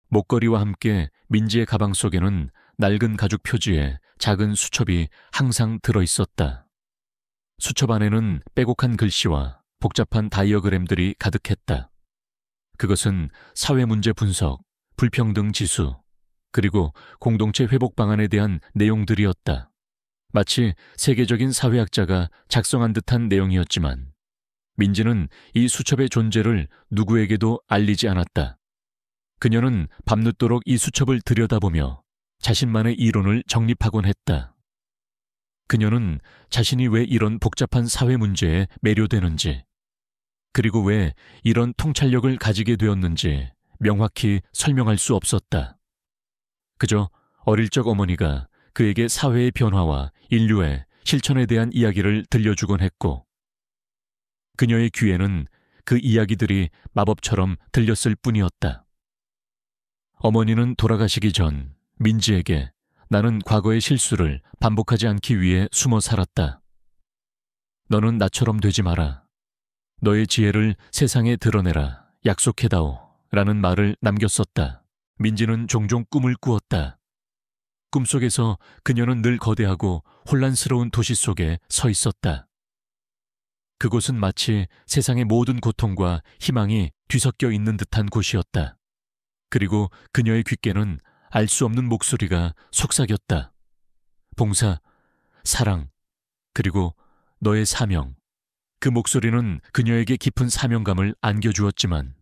목걸이와 함께 민지의 가방 속에는 낡은 가죽 표지에 작은 수첩이 항상 들어있었다. 수첩 안에는 빼곡한 글씨와 복잡한 다이어그램들이 가득했다. 그것은 사회문제 분석, 불평등 지수, 그리고 공동체 회복 방안에 대한 내용들이었다. 마치 세계적인 사회학자가 작성한 듯한 내용이었지만 민지는 이 수첩의 존재를 누구에게도 알리지 않았다. 그녀는 밤늦도록 이 수첩을 들여다보며 자신만의 이론을 정립하곤 했다. 그녀는 자신이 왜 이런 복잡한 사회 문제에 매료되는지, 그리고 왜 이런 통찰력을 가지게 되었는지 명확히 설명할 수 없었다. 그저 어릴 적 어머니가 그에게 사회의 변화와 인류의 실천에 대한 이야기를 들려주곤 했고, 그녀의 귀에는 그 이야기들이 마법처럼 들렸을 뿐이었다. 어머니는 돌아가시기 전 민지에게 나는 과거의 실수를 반복하지 않기 위해 숨어 살았다. 너는 나처럼 되지 마라. 너의 지혜를 세상에 드러내라. 약속해다오. 라는 말을 남겼었다. 민지는 종종 꿈을 꾸었다. 꿈속에서 그녀는 늘 거대하고 혼란스러운 도시 속에 서 있었다. 그곳은 마치 세상의 모든 고통과 희망이 뒤섞여 있는 듯한 곳이었다. 그리고 그녀의 귓께는 알 수 없는 목소리가 속삭였다. 봉사, 사랑, 그리고 너의 사명. 그 목소리는 그녀에게 깊은 사명감을 안겨주었지만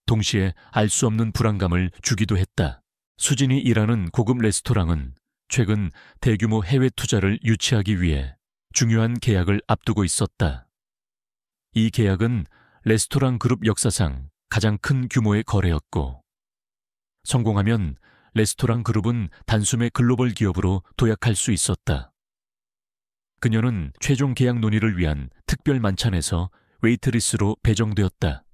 동시에 알 수 없는 불안감을 주기도 했다. 수진이 일하는 고급 레스토랑은 최근 대규모 해외 투자를 유치하기 위해 중요한 계약을 앞두고 있었다. 이 계약은 레스토랑 그룹 역사상 가장 큰 규모의 거래였고, 성공하면 레스토랑 그룹은 단숨에 글로벌 기업으로 도약할 수 있었다. 그녀는 최종 계약 논의를 위한 특별 만찬에서 웨이트리스로 배정되었다.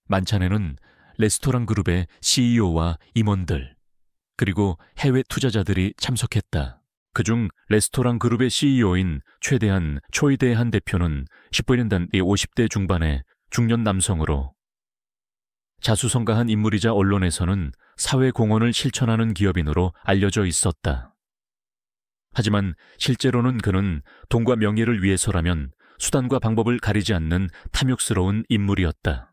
만찬에는 레스토랑 그룹의 CEO와 임원들, 그리고 해외 투자자들이 참석했다. 그중 레스토랑 그룹의 CEO인 최대한 초이대한 대표는 10년단 50대 중반의 중년 남성으로, 자수성가한 인물이자 언론에서는 사회공헌을 실천하는 기업인으로 알려져 있었다. 하지만 실제로는 그는 돈과 명예를 위해서라면 수단과 방법을 가리지 않는 탐욕스러운 인물이었다.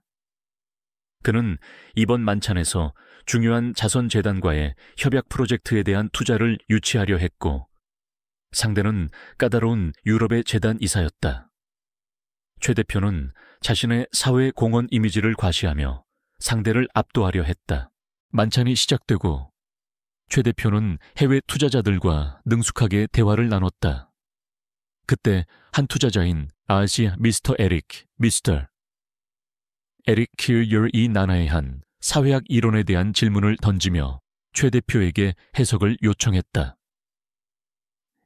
그는 이번 만찬에서 중요한 자선재단과의 협약 프로젝트에 대한 투자를 유치하려 했고, 상대는 까다로운 유럽의 재단 이사였다. 최 대표는 자신의 사회 공헌 이미지를 과시하며 상대를 압도하려 했다. 만찬이 시작되고 최 대표는 해외 투자자들과 능숙하게 대화를 나눴다. 그때 한 투자자인 아시 미스터 에릭, 에릭 킬유이 나나에한 사회학 이론에 대한 질문을 던지며 최 대표에게 해석을 요청했다.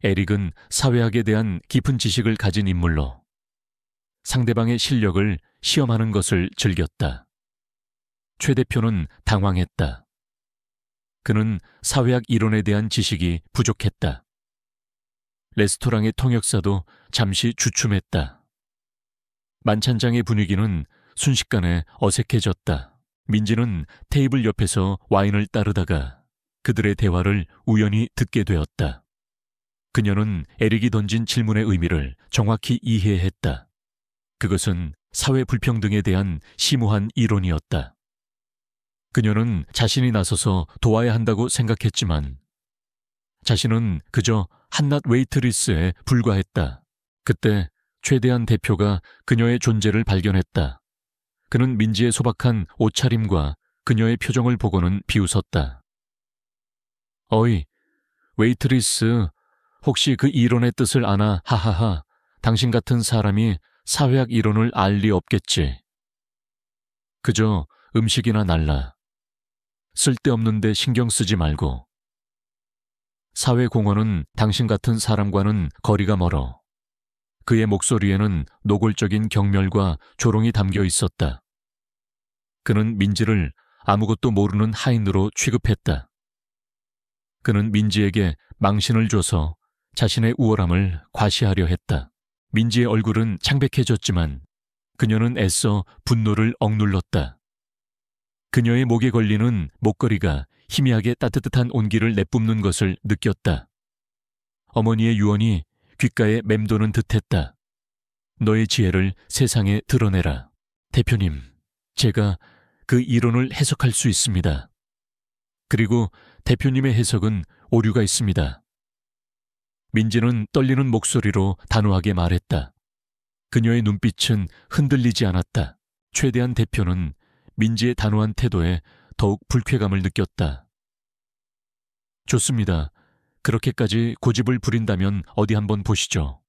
에릭은 사회학에 대한 깊은 지식을 가진 인물로 상대방의 실력을 시험하는 것을 즐겼다. 최 대표는 당황했다. 그는 사회학 이론에 대한 지식이 부족했다. 레스토랑의 통역사도 잠시 주춤했다. 만찬장의 분위기는 순식간에 어색해졌다. 민지는 테이블 옆에서 와인을 따르다가 그들의 대화를 우연히 듣게 되었다. 그녀는 에릭이 던진 질문의 의미를 정확히 이해했다. 그것은 사회 불평등에 대한 심오한 이론이었다. 그녀는 자신이 나서서 도와야 한다고 생각했지만 자신은 그저 한낱 웨이트리스에 불과했다. 그때 최대한 대표가 그녀의 존재를 발견했다. 그는 민지의 소박한 옷차림과 그녀의 표정을 보고는 비웃었다. 어이, 웨이트리스, 혹시 그 이론의 뜻을 아나? 하하하, 당신 같은 사람이 사회학 이론을 알 리 없겠지. 그저 음식이나 날라. 쓸데없는데 신경 쓰지 말고. 사회공헌은 당신 같은 사람과는 거리가 멀어. 그의 목소리에는 노골적인 경멸과 조롱이 담겨 있었다. 그는 민지를 아무것도 모르는 하인으로 취급했다. 그는 민지에게 망신을 줘서 자신의 우월함을 과시하려 했다. 민지의 얼굴은 창백해졌지만 그녀는 애써 분노를 억눌렀다. 그녀의 목에 걸리는 목걸이가 희미하게 따뜻한 온기를 내뿜는 것을 느꼈다. 어머니의 유언이 귓가에 맴도는 듯했다. 너의 지혜를 세상에 드러내라. 대표님, 제가 그 이론을 해석할 수 있습니다. 그리고 대표님의 해석은 오류가 있습니다. 민지는 떨리는 목소리로 단호하게 말했다. 그녀의 눈빛은 흔들리지 않았다. 최대한 대표는 민지의 단호한 태도에 더욱 불쾌감을 느꼈다. 좋습니다. 그렇게까지 고집을 부린다면 어디 한번 보시죠.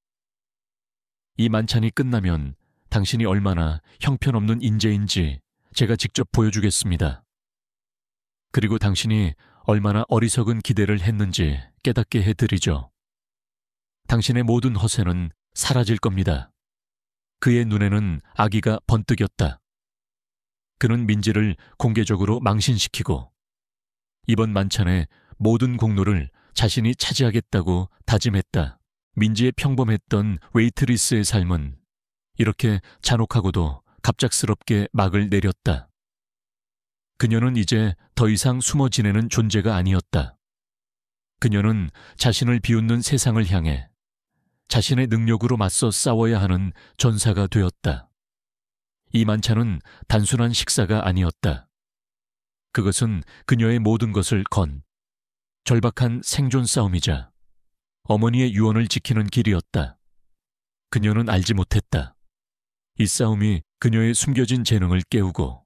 이 만찬이 끝나면 당신이 얼마나 형편없는 인재인지 제가 직접 보여주겠습니다. 그리고 당신이 얼마나 어리석은 기대를 했는지 깨닫게 해드리죠. 당신의 모든 허세는 사라질 겁니다. 그의 눈에는 아기가 번뜩였다. 그는 민지를 공개적으로 망신시키고 이번 만찬의 모든 공로를 자신이 차지하겠다고 다짐했다. 민지의 평범했던 웨이트리스의 삶은 이렇게 잔혹하고도 갑작스럽게 막을 내렸다. 그녀는 이제 더 이상 숨어 지내는 존재가 아니었다. 그녀는 자신을 비웃는 세상을 향해 자신의 능력으로 맞서 싸워야 하는 전사가 되었다. 이 만찬은 단순한 식사가 아니었다. 그것은 그녀의 모든 것을 건 절박한 생존 싸움이자 어머니의 유언을 지키는 길이었다. 그녀는 알지 못했다. 이 싸움이 그녀의 숨겨진 재능을 깨우고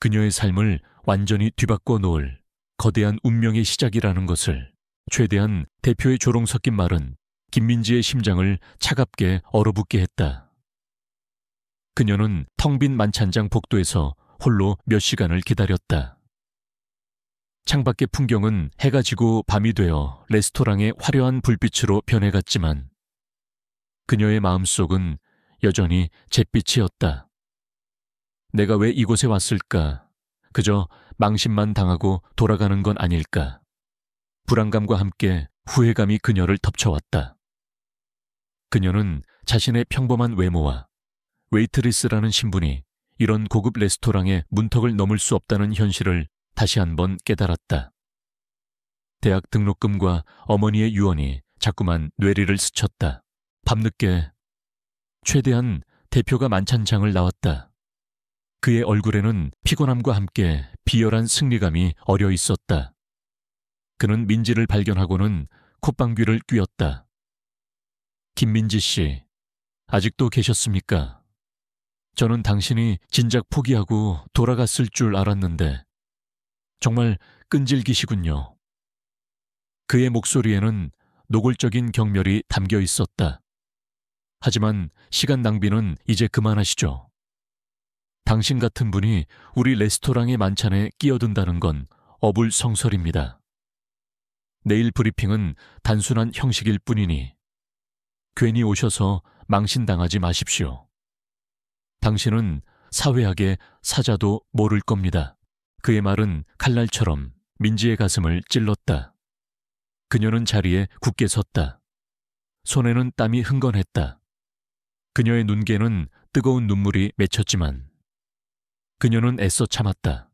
그녀의 삶을 완전히 뒤바꿔 놓을 거대한 운명의 시작이라는 것을. 최대한 대표의 조롱 섞인 말은 김민지의 심장을 차갑게 얼어붙게 했다. 그녀는 텅 빈 만찬장 복도에서 홀로 몇 시간을 기다렸다. 창밖의 풍경은 해가 지고 밤이 되어 레스토랑의 화려한 불빛으로 변해갔지만 그녀의 마음속은 여전히 잿빛이었다. 내가 왜 이곳에 왔을까? 그저 망신만 당하고 돌아가는 건 아닐까? 불안감과 함께 후회감이 그녀를 덮쳐왔다. 그녀는 자신의 평범한 외모와 웨이트리스라는 신분이 이런 고급 레스토랑의 문턱을 넘을 수 없다는 현실을 다시 한번 깨달았다. 대학 등록금과 어머니의 유언이 자꾸만 뇌리를 스쳤다. 밤늦게 최대한 대표가 만찬장을 나왔다. 그의 얼굴에는 피곤함과 함께 비열한 승리감이 어려 있었다. 그는 민지를 발견하고는 콧방귀를 뀌었다. 김민지 씨, 아직도 계셨습니까? 저는 당신이 진작 포기하고 돌아갔을 줄 알았는데 정말 끈질기시군요. 그의 목소리에는 노골적인 경멸이 담겨 있었다. 하지만 시간 낭비는 이제 그만하시죠. 당신 같은 분이 우리 레스토랑의 만찬에 끼어든다는 건 어불성설입니다. 내일 브리핑은 단순한 형식일 뿐이니 괜히 오셔서 망신당하지 마십시오. 당신은 사회학의 사자도 모를 겁니다. 그의 말은 칼날처럼 민지의 가슴을 찔렀다. 그녀는 자리에 굳게 섰다. 손에는 땀이 흥건했다. 그녀의 눈개는 뜨거운 눈물이 맺혔지만 그녀는 애써 참았다.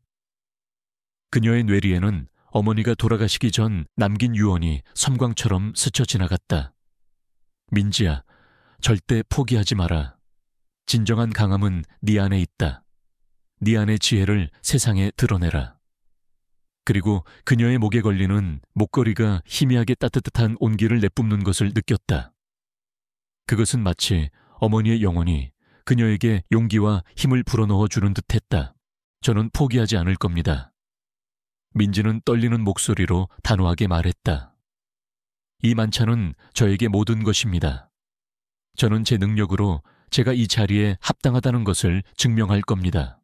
그녀의 뇌리에는 어머니가 돌아가시기 전 남긴 유언이 섬광처럼 스쳐 지나갔다. 민지야, 절대 포기하지 마라. 진정한 강함은 네 안에 있다. 네 안의 지혜를 세상에 드러내라. 그리고 그녀의 목에 걸리는 목걸이가 희미하게 따뜻한 온기를 내뿜는 것을 느꼈다. 그것은 마치 어머니의 영혼이 그녀에게 용기와 힘을 불어넣어 주는 듯했다. 저는 포기하지 않을 겁니다. 민지는 떨리는 목소리로 단호하게 말했다. 이 만찬은 저에게 모든 것입니다. 저는 제 능력으로 제가 이 자리에 합당하다는 것을 증명할 겁니다.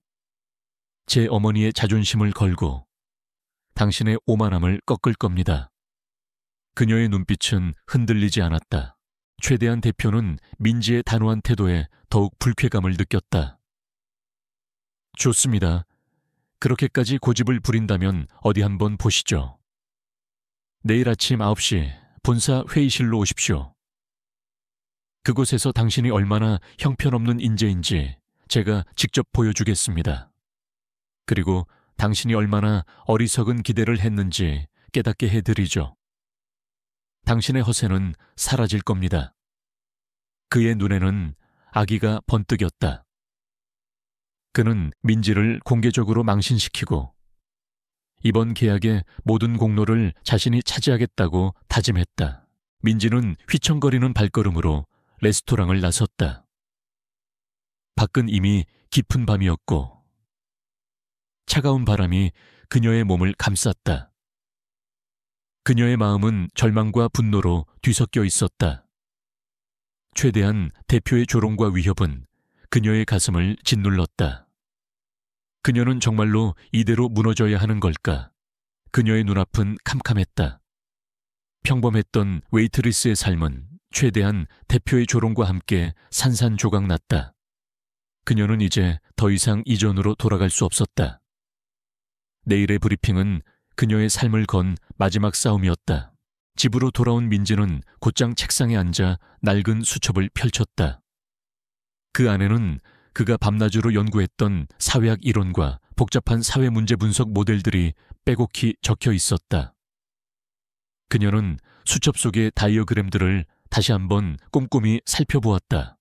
제 어머니의 자존심을 걸고 당신의 오만함을 꺾을 겁니다. 그녀의 눈빛은 흔들리지 않았다. 최대한 대표는 민지의 단호한 태도에 더욱 불쾌감을 느꼈다. 좋습니다. 그렇게까지 고집을 부린다면 어디 한번 보시죠. 내일 아침 9시 본사 회의실로 오십시오. 그곳에서 당신이 얼마나 형편없는 인재인지 제가 직접 보여주겠습니다. 그리고 당신이 얼마나 어리석은 기대를 했는지 깨닫게 해드리죠. 당신의 허세는 사라질 겁니다. 그의 눈에는 악의가 번뜩였다. 그는 민지를 공개적으로 망신시키고 이번 계약의 모든 공로를 자신이 차지하겠다고 다짐했다. 민지는 휘청거리는 발걸음으로 레스토랑을 나섰다. 밖은 이미 깊은 밤이었고 차가운 바람이 그녀의 몸을 감쌌다. 그녀의 마음은 절망과 분노로 뒤섞여 있었다. 최대한 대표의 조롱과 위협은 그녀의 가슴을 짓눌렀다. 그녀는 정말로 이대로 무너져야 하는 걸까? 그녀의 눈앞은 캄캄했다. 평범했던 웨이트리스의 삶은 최대한 대표의 조롱과 함께 산산조각났다. 그녀는 이제 더 이상 이전으로 돌아갈 수 없었다. 내일의 브리핑은 그녀의 삶을 건 마지막 싸움이었다. 집으로 돌아온 민지는 곧장 책상에 앉아 낡은 수첩을 펼쳤다. 그 안에는 그가 밤낮으로 연구했던 사회학 이론과 복잡한 사회 문제 분석 모델들이 빼곡히 적혀 있었다. 그녀는 수첩 속의 다이어그램들을 다시 한번 꼼꼼히 살펴보았다.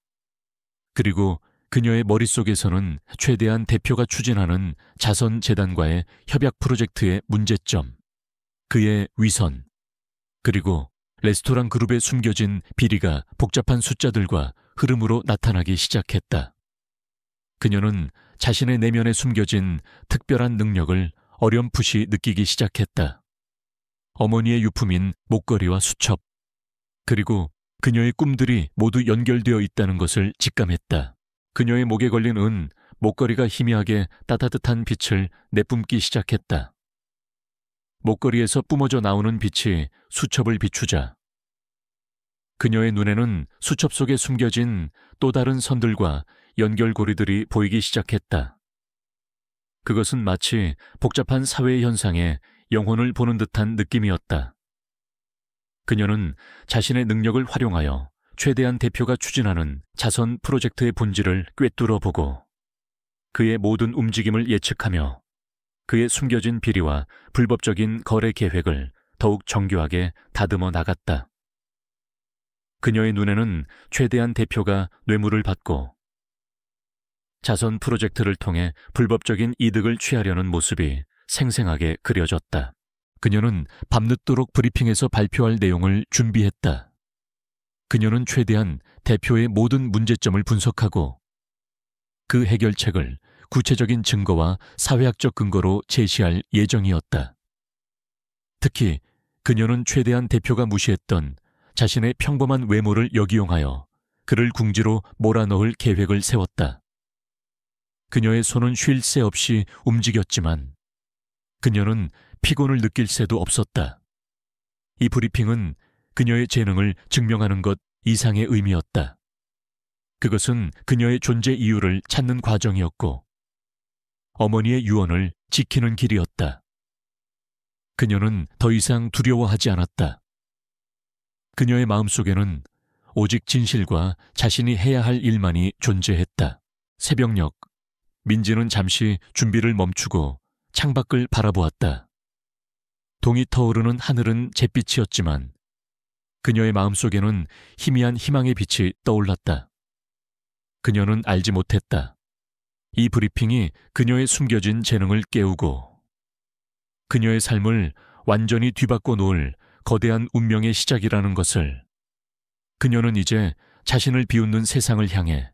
그리고 그녀의 머릿속에서는 최대한 대표가 추진하는 자선재단과의 협약 프로젝트의 문제점, 그의 위선, 그리고 레스토랑 그룹에 숨겨진 비리가 복잡한 숫자들과 흐름으로 나타나기 시작했다. 그녀는 자신의 내면에 숨겨진 특별한 능력을 어렴풋이 느끼기 시작했다. 어머니의 유품인 목걸이와 수첩, 그리고 그녀의 꿈들이 모두 연결되어 있다는 것을 직감했다. 그녀의 목에 걸린 은, 목걸이가 희미하게 따뜻한 빛을 내뿜기 시작했다. 목걸이에서 뿜어져 나오는 빛이 수첩을 비추자 그녀의 눈에는 수첩 속에 숨겨진 또 다른 선들과 연결고리들이 보이기 시작했다. 그것은 마치 복잡한 사회 현상에 영혼을 보는 듯한 느낌이었다. 그녀는 자신의 능력을 활용하여 최대한 대표가 추진하는 자선 프로젝트의 본질을 꿰뚫어 보고 그의 모든 움직임을 예측하며 그의 숨겨진 비리와 불법적인 거래 계획을 더욱 정교하게 다듬어 나갔다. 그녀의 눈에는 최대한 대표가 뇌물을 받고 자선 프로젝트를 통해 불법적인 이득을 취하려는 모습이 생생하게 그려졌다. 그녀는 밤늦도록 브리핑에서 발표할 내용을 준비했다. 그녀는 최대한 대표의 모든 문제점을 분석하고 그 해결책을 구체적인 증거와 사회학적 근거로 제시할 예정이었다. 특히 그녀는 최대한 대표가 무시했던 자신의 평범한 외모를 역이용하여 그를 궁지로 몰아넣을 계획을 세웠다. 그녀의 손은 쉴 새 없이 움직였지만 그녀는 피곤을 느낄 새도 없었다. 이 브리핑은 그녀의 재능을 증명하는 것 이상의 의미였다. 그것은 그녀의 존재 이유를 찾는 과정이었고 어머니의 유언을 지키는 길이었다. 그녀는 더 이상 두려워하지 않았다. 그녀의 마음속에는 오직 진실과 자신이 해야 할 일만이 존재했다. 새벽녘, 민지는 잠시 준비를 멈추고 창밖을 바라보았다. 동이 터오르는 하늘은 잿빛이었지만 그녀의 마음속에는 희미한 희망의 빛이 떠올랐다. 그녀는 알지 못했다. 이 브리핑이 그녀의 숨겨진 재능을 깨우고 그녀의 삶을 완전히 뒤바꿔 놓을 거대한 운명의 시작이라는 것을. 그녀는 이제 자신을 비웃는 세상을 향해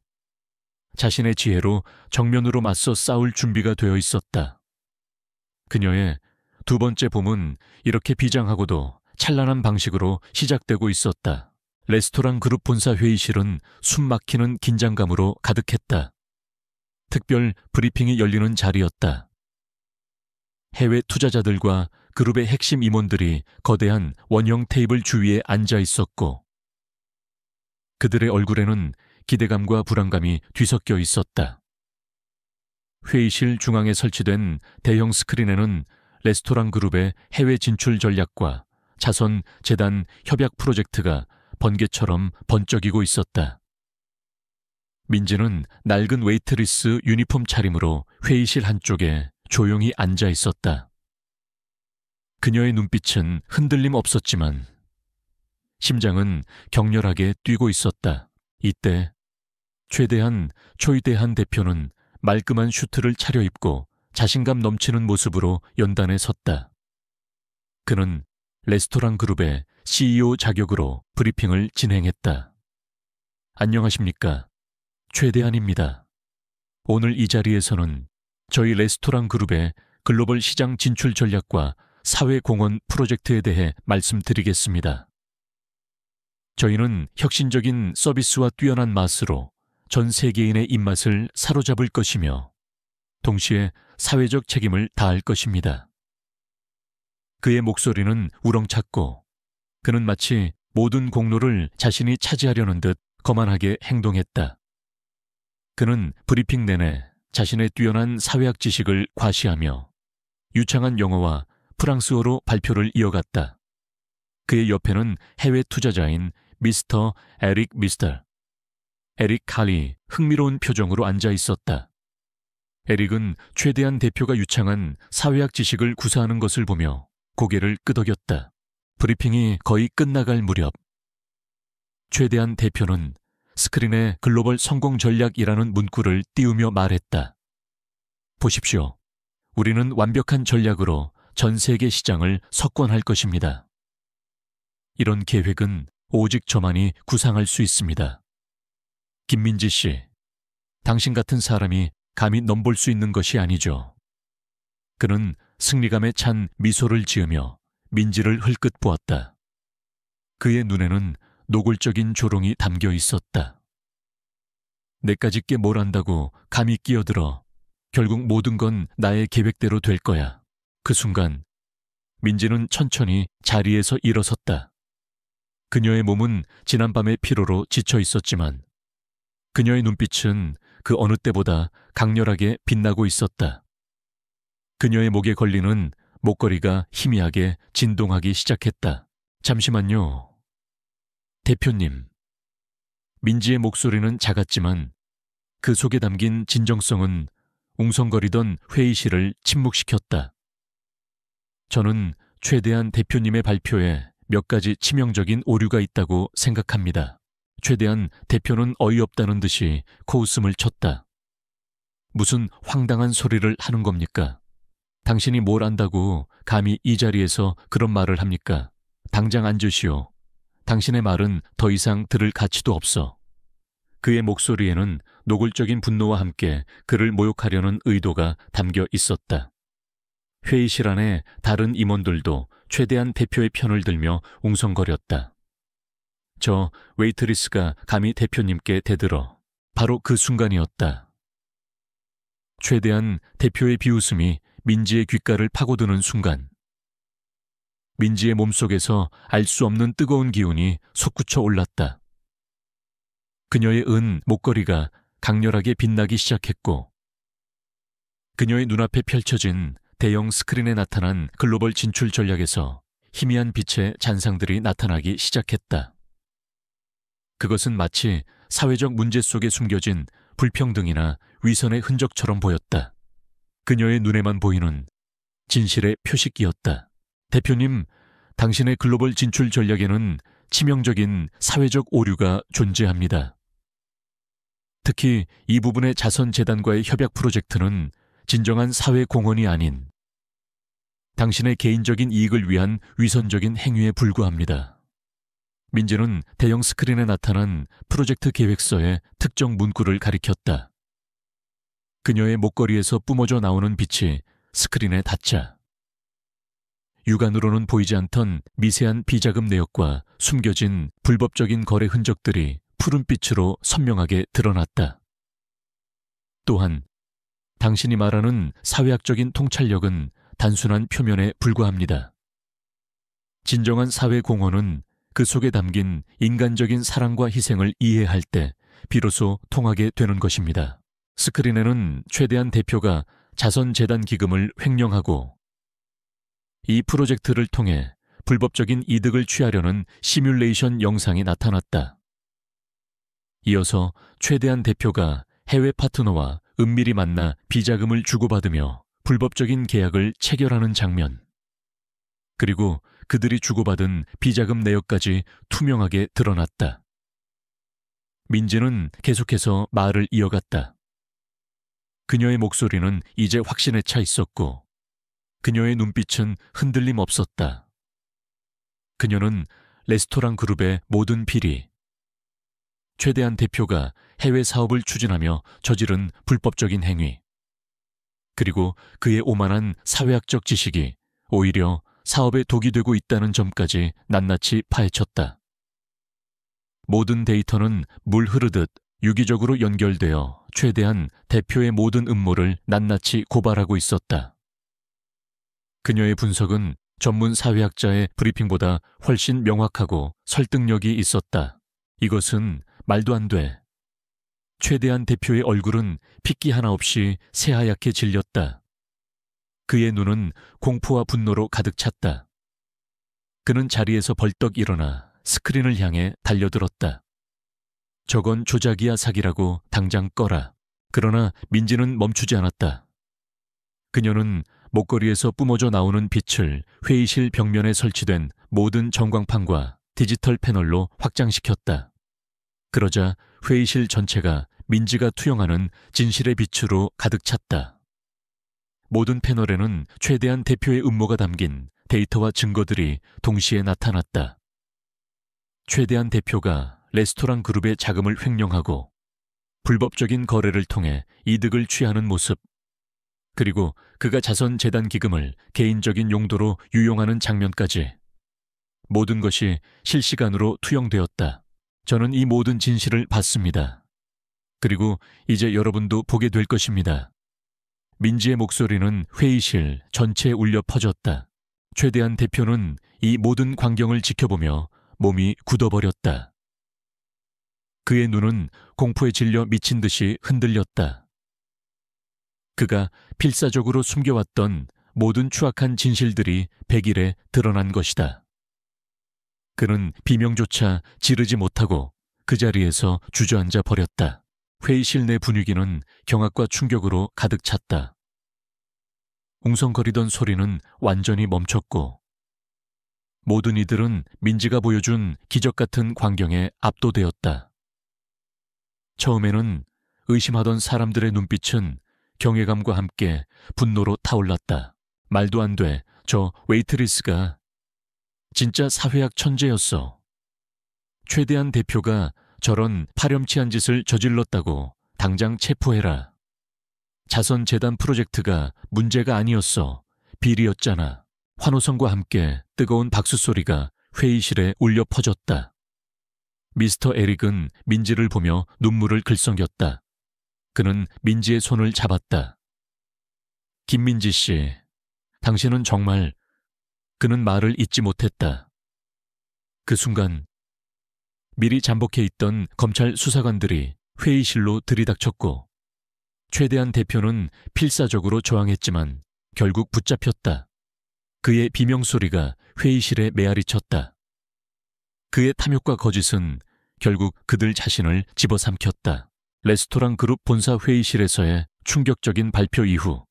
자신의 지혜로 정면으로 맞서 싸울 준비가 되어 있었다. 그녀의 두 번째 봄은 이렇게 비장하고도 찬란한 방식으로 시작되고 있었다. 레스토랑 그룹 본사 회의실은 숨막히는 긴장감으로 가득했다. 특별 브리핑이 열리는 자리였다. 해외 투자자들과 그룹의 핵심 임원들이 거대한 원형 테이블 주위에 앉아 있었고 그들의 얼굴에는 기대감과 불안감이 뒤섞여 있었다. 회의실 중앙에 설치된 대형 스크린에는 레스토랑 그룹의 해외 진출 전략과 자선 재단 협약 프로젝트가 번개처럼 번쩍이고 있었다. 민지는 낡은 웨이트리스 유니폼 차림으로 회의실 한쪽에 조용히 앉아 있었다. 그녀의 눈빛은 흔들림 없었지만 심장은 격렬하게 뛰고 있었다. 이때 최대한 초이대한 대표는 말끔한 슈트를 차려입고 자신감 넘치는 모습으로 연단에 섰다. 그는 레스토랑 그룹의 CEO 자격으로 브리핑을 진행했다. 안녕하십니까. 최대한입니다. 오늘 이 자리에서는 저희 레스토랑 그룹의 글로벌 시장 진출 전략과 사회공헌 프로젝트에 대해 말씀드리겠습니다. 저희는 혁신적인 서비스와 뛰어난 맛으로 전 세계인의 입맛을 사로잡을 것이며 동시에 사회적 책임을 다할 것입니다. 그의 목소리는 우렁찼고 그는 마치 모든 공로를 자신이 차지하려는 듯 거만하게 행동했다. 그는 브리핑 내내 자신의 뛰어난 사회학 지식을 과시하며 유창한 영어와 프랑스어로 발표를 이어갔다. 그의 옆에는 해외 투자자인 미스터 에릭 미스터, 에릭 칼이 흥미로운 표정으로 앉아 있었다. 에릭은 최대한 대표가 유창한 사회학 지식을 구사하는 것을 보며 고개를 끄덕였다. 브리핑이 거의 끝나갈 무렵 최대한 대표는 스크린에 글로벌 성공 전략이라는 문구를 띄우며 말했다. 보십시오. 우리는 완벽한 전략으로 전 세계 시장을 석권할 것입니다. 이런 계획은 오직 저만이 구상할 수 있습니다. 김민지 씨, 당신 같은 사람이 감히 넘볼 수 있는 것이 아니죠. 그는 승리감에 찬 미소를 지으며 민지를 흘끗 보았다. 그의 눈에는 노골적인 조롱이 담겨 있었다. 내까짓 게 뭘 안다고 감히 끼어들어. 결국 모든 건 나의 계획대로 될 거야. 그 순간 민지는 천천히 자리에서 일어섰다. 그녀의 몸은 지난밤의 피로로 지쳐 있었지만 그녀의 눈빛은 그 어느 때보다 강렬하게 빛나고 있었다. 그녀의 목에 걸리는 목걸이가 희미하게 진동하기 시작했다. 잠시만요. 대표님. 민지의 목소리는 작았지만 그 속에 담긴 진정성은 웅성거리던 회의실을 침묵시켰다. 저는 최대한 대표님의 발표에 몇 가지 치명적인 오류가 있다고 생각합니다. 최대한 대표는 어이없다는 듯이 코웃음을 쳤다. 무슨 황당한 소리를 하는 겁니까? 당신이 뭘 안다고 감히 이 자리에서 그런 말을 합니까? 당장 앉으시오. 당신의 말은 더 이상 들을 가치도 없어. 그의 목소리에는 노골적인 분노와 함께 그를 모욕하려는 의도가 담겨 있었다. 회의실 안에 다른 임원들도 최대한 대표의 편을 들며 웅성거렸다. 저 웨이트리스가 감히 대표님께 대들어. 바로 그 순간이었다. 최대한 대표의 비웃음이 민지의 귓가를 파고드는 순간 민지의 몸속에서 알 수 없는 뜨거운 기운이 솟구쳐 올랐다. 그녀의 은 목걸이가 강렬하게 빛나기 시작했고 그녀의 눈앞에 펼쳐진 대형 스크린에 나타난 글로벌 진출 전략에서 희미한 빛의 잔상들이 나타나기 시작했다. 그것은 마치 사회적 문제 속에 숨겨진 불평등이나 위선의 흔적처럼 보였다. 그녀의 눈에만 보이는 진실의 표식이었다. 대표님, 당신의 글로벌 진출 전략에는 치명적인 사회적 오류가 존재합니다. 특히 이 부분의 자선재단과의 협약 프로젝트는 진정한 사회 공헌이 아닌 당신의 개인적인 이익을 위한 위선적인 행위에 불과합니다. 민지는 대형 스크린에 나타난 프로젝트 계획서의 특정 문구를 가리켰다. 그녀의 목걸이에서 뿜어져 나오는 빛이 스크린에 닿자 육안으로는 보이지 않던 미세한 비자금 내역과 숨겨진 불법적인 거래 흔적들이 푸른빛으로 선명하게 드러났다. 또한 당신이 말하는 사회학적인 통찰력은 단순한 표면에 불과합니다. 진정한 사회 공헌은 그 속에 담긴 인간적인 사랑과 희생을 이해할 때 비로소 통하게 되는 것입니다. 스크린에는 최대한 대표가 자선재단 기금을 횡령하고 이 프로젝트를 통해 불법적인 이득을 취하려는 시뮬레이션 영상이 나타났다. 이어서 최대한 대표가 해외 파트너와 은밀히 만나 비자금을 주고받으며 불법적인 계약을 체결하는 장면, 그리고 그들이 주고받은 비자금 내역까지 투명하게 드러났다. 민지는 계속해서 말을 이어갔다. 그녀의 목소리는 이제 확신에 차 있었고 그녀의 눈빛은 흔들림 없었다. 그녀는 레스토랑 그룹의 모든 비리, 최대한 대표가 해외 사업을 추진하며 저지른 불법적인 행위, 그리고 그의 오만한 사회학적 지식이 오히려 사업에 독이 되고 있다는 점까지 낱낱이 파헤쳤다. 모든 데이터는 물 흐르듯 유기적으로 연결되어 최대한 대표의 모든 음모를 낱낱이 고발하고 있었다. 그녀의 분석은 전문 사회학자의 브리핑보다 훨씬 명확하고 설득력이 있었다. 이것은 말도 안 돼. 최대한 대표의 얼굴은 핏기 하나 없이 새하얗게 질렸다. 그의 눈은 공포와 분노로 가득 찼다. 그는 자리에서 벌떡 일어나 스크린을 향해 달려들었다. 저건 조작이야 사기라고 당장 꺼라. 그러나 민지는 멈추지 않았다. 그녀는 목걸이에서 뿜어져 나오는 빛을 회의실 벽면에 설치된 모든 전광판과 디지털 패널로 확장시켰다. 그러자 회의실 전체가 민지가 투영하는 진실의 빛으로 가득 찼다. 모든 패널에는 최대한 대표의 음모가 담긴 데이터와 증거들이 동시에 나타났다. 최대한 대표가 레스토랑 그룹의 자금을 횡령하고 불법적인 거래를 통해 이득을 취하는 모습, 그리고 그가 자선재단 기금을 개인적인 용도로 유용하는 장면까지 모든 것이 실시간으로 투영되었다. 저는 이 모든 진실을 봤습니다. 그리고 이제 여러분도 보게 될 것입니다. 민지의 목소리는 회의실 전체에 울려 퍼졌다. 최대한 대표는 이 모든 광경을 지켜보며 몸이 굳어버렸다. 그의 눈은 공포에 질려 미친 듯이 흔들렸다. 그가 필사적으로 숨겨왔던 모든 추악한 진실들이 백일에 드러난 것이다. 그는 비명조차 지르지 못하고 그 자리에서 주저앉아 버렸다. 회의실 내 분위기는 경악과 충격으로 가득 찼다. 웅성거리던 소리는 완전히 멈췄고 모든 이들은 민지가 보여준 기적 같은 광경에 압도되었다. 처음에는 의심하던 사람들의 눈빛은 경외감과 함께 분노로 타올랐다. 말도 안 돼. 저 웨이트리스가 진짜 사회학 천재였어. 최대한 대표가 저런 파렴치한 짓을 저질렀다고 당장 체포해라. 자선재단 프로젝트가 문제가 아니었어. 비리였잖아. 환호성과 함께 뜨거운 박수 소리가 회의실에 울려 퍼졌다. 미스터 에릭은 민지를 보며 눈물을 글썽였다. 그는 민지의 손을 잡았다. 김민지 씨, 당신은 정말... 그는 말을 잇지 못했다. 그 순간 미리 잠복해 있던 검찰 수사관들이 회의실로 들이닥쳤고 최대한 대표는 필사적으로 저항했지만 결국 붙잡혔다. 그의 비명소리가 회의실에 메아리쳤다. 그의 탐욕과 거짓은 결국 그들 자신을 집어삼켰다. 레스토랑 그룹 본사 회의실에서의 충격적인 발표 이후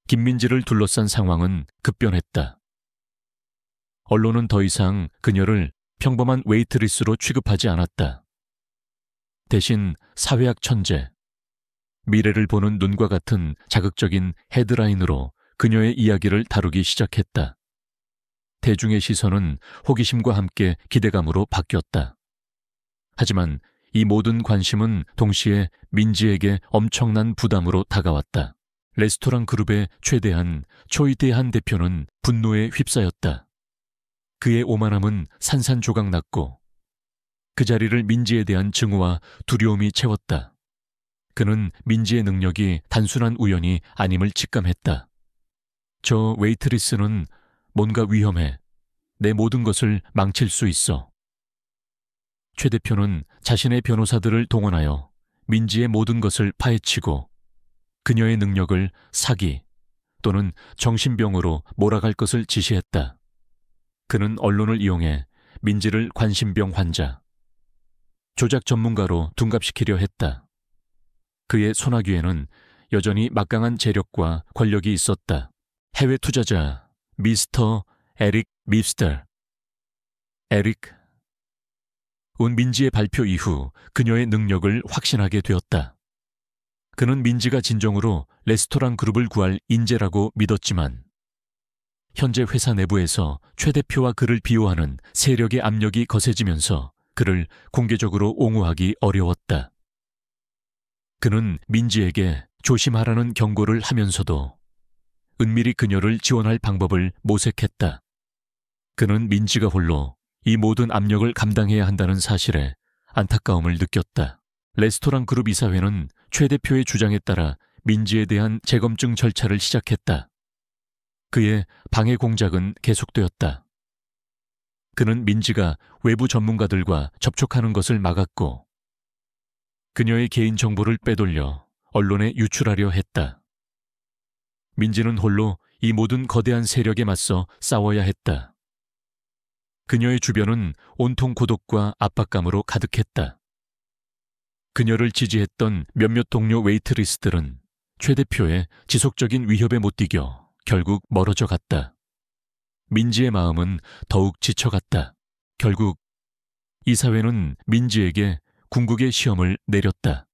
김민지를 둘러싼 상황은 급변했다. 언론은 더 이상 그녀를 평범한 웨이트리스로 취급하지 않았다. 대신 사회학 천재, 미래를 보는 눈과 같은 자극적인 헤드라인으로 그녀의 이야기를 다루기 시작했다. 대중의 시선은 호기심과 함께 기대감으로 바뀌었다. 하지만 이 모든 관심은 동시에 민지에게 엄청난 부담으로 다가왔다. 레스토랑 그룹의 최대한 초이대한 대표는 분노에 휩싸였다. 그의 오만함은 산산조각났고 그 자리를 민지에 대한 증오와 두려움이 채웠다. 그는 민지의 능력이 단순한 우연이 아님을 직감했다. 저 웨이트리스는 뭔가 위험해. 내 모든 것을 망칠 수 있어. 최 대표는 자신의 변호사들을 동원하여 민지의 모든 것을 파헤치고 그녀의 능력을 사기 또는 정신병으로 몰아갈 것을 지시했다. 그는 언론을 이용해 민지를 관심병 환자, 조작 전문가로 둔갑시키려 했다. 그의 소나귀에는 여전히 막강한 재력과 권력이 있었다. 해외 투자자 미스터 에릭 밉스터. 에릭. 민지의 발표 이후 그녀의 능력을 확신하게 되었다. 그는 민지가 진정으로 레스토랑 그룹을 구할 인재라고 믿었지만 현재 회사 내부에서 최 대표와 그를 비호하는 세력의 압력이 거세지면서 그를 공개적으로 옹호하기 어려웠다. 그는 민지에게 조심하라는 경고를 하면서도 은밀히 그녀를 지원할 방법을 모색했다. 그는 민지가 홀로 이 모든 압력을 감당해야 한다는 사실에 안타까움을 느꼈다. 레스토랑 그룹 이사회는 최 대표의 주장에 따라 민지에 대한 재검증 절차를 시작했다. 그의 방해 공작은 계속되었다. 그는 민지가 외부 전문가들과 접촉하는 것을 막았고 그녀의 개인 정보를 빼돌려 언론에 유출하려 했다. 민지는 홀로 이 모든 거대한 세력에 맞서 싸워야 했다. 그녀의 주변은 온통 고독과 압박감으로 가득했다. 그녀를 지지했던 몇몇 동료 웨이트리스들은 최 대표의 지속적인 위협에 못 이겨 결국 멀어져 갔다. 민지의 마음은 더욱 지쳐갔다. 결국 이사회는 민지에게 궁극의 시험을 내렸다.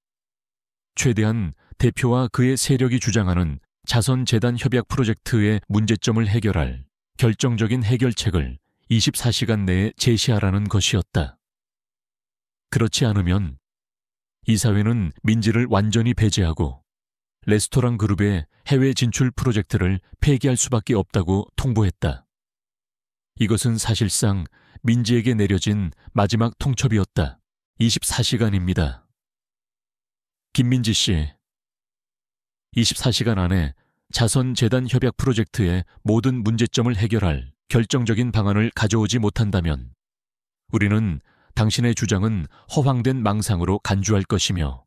최대한 대표와 그의 세력이 주장하는 자선재단 협약 프로젝트의 문제점을 해결할 결정적인 해결책을 24시간 내에 제시하라는 것이었다. 그렇지 않으면 이사회는 민지를 완전히 배제하고 레스토랑 그룹의 해외 진출 프로젝트를 폐기할 수밖에 없다고 통보했다. 이것은 사실상 민지에게 내려진 마지막 통첩이었다. 24시간입니다. 김민지 씨, 24시간 안에 자선재단 협약 프로젝트의 모든 문제점을 해결할 결정적인 방안을 가져오지 못한다면 우리는 당신의 주장은 허황된 망상으로 간주할 것이며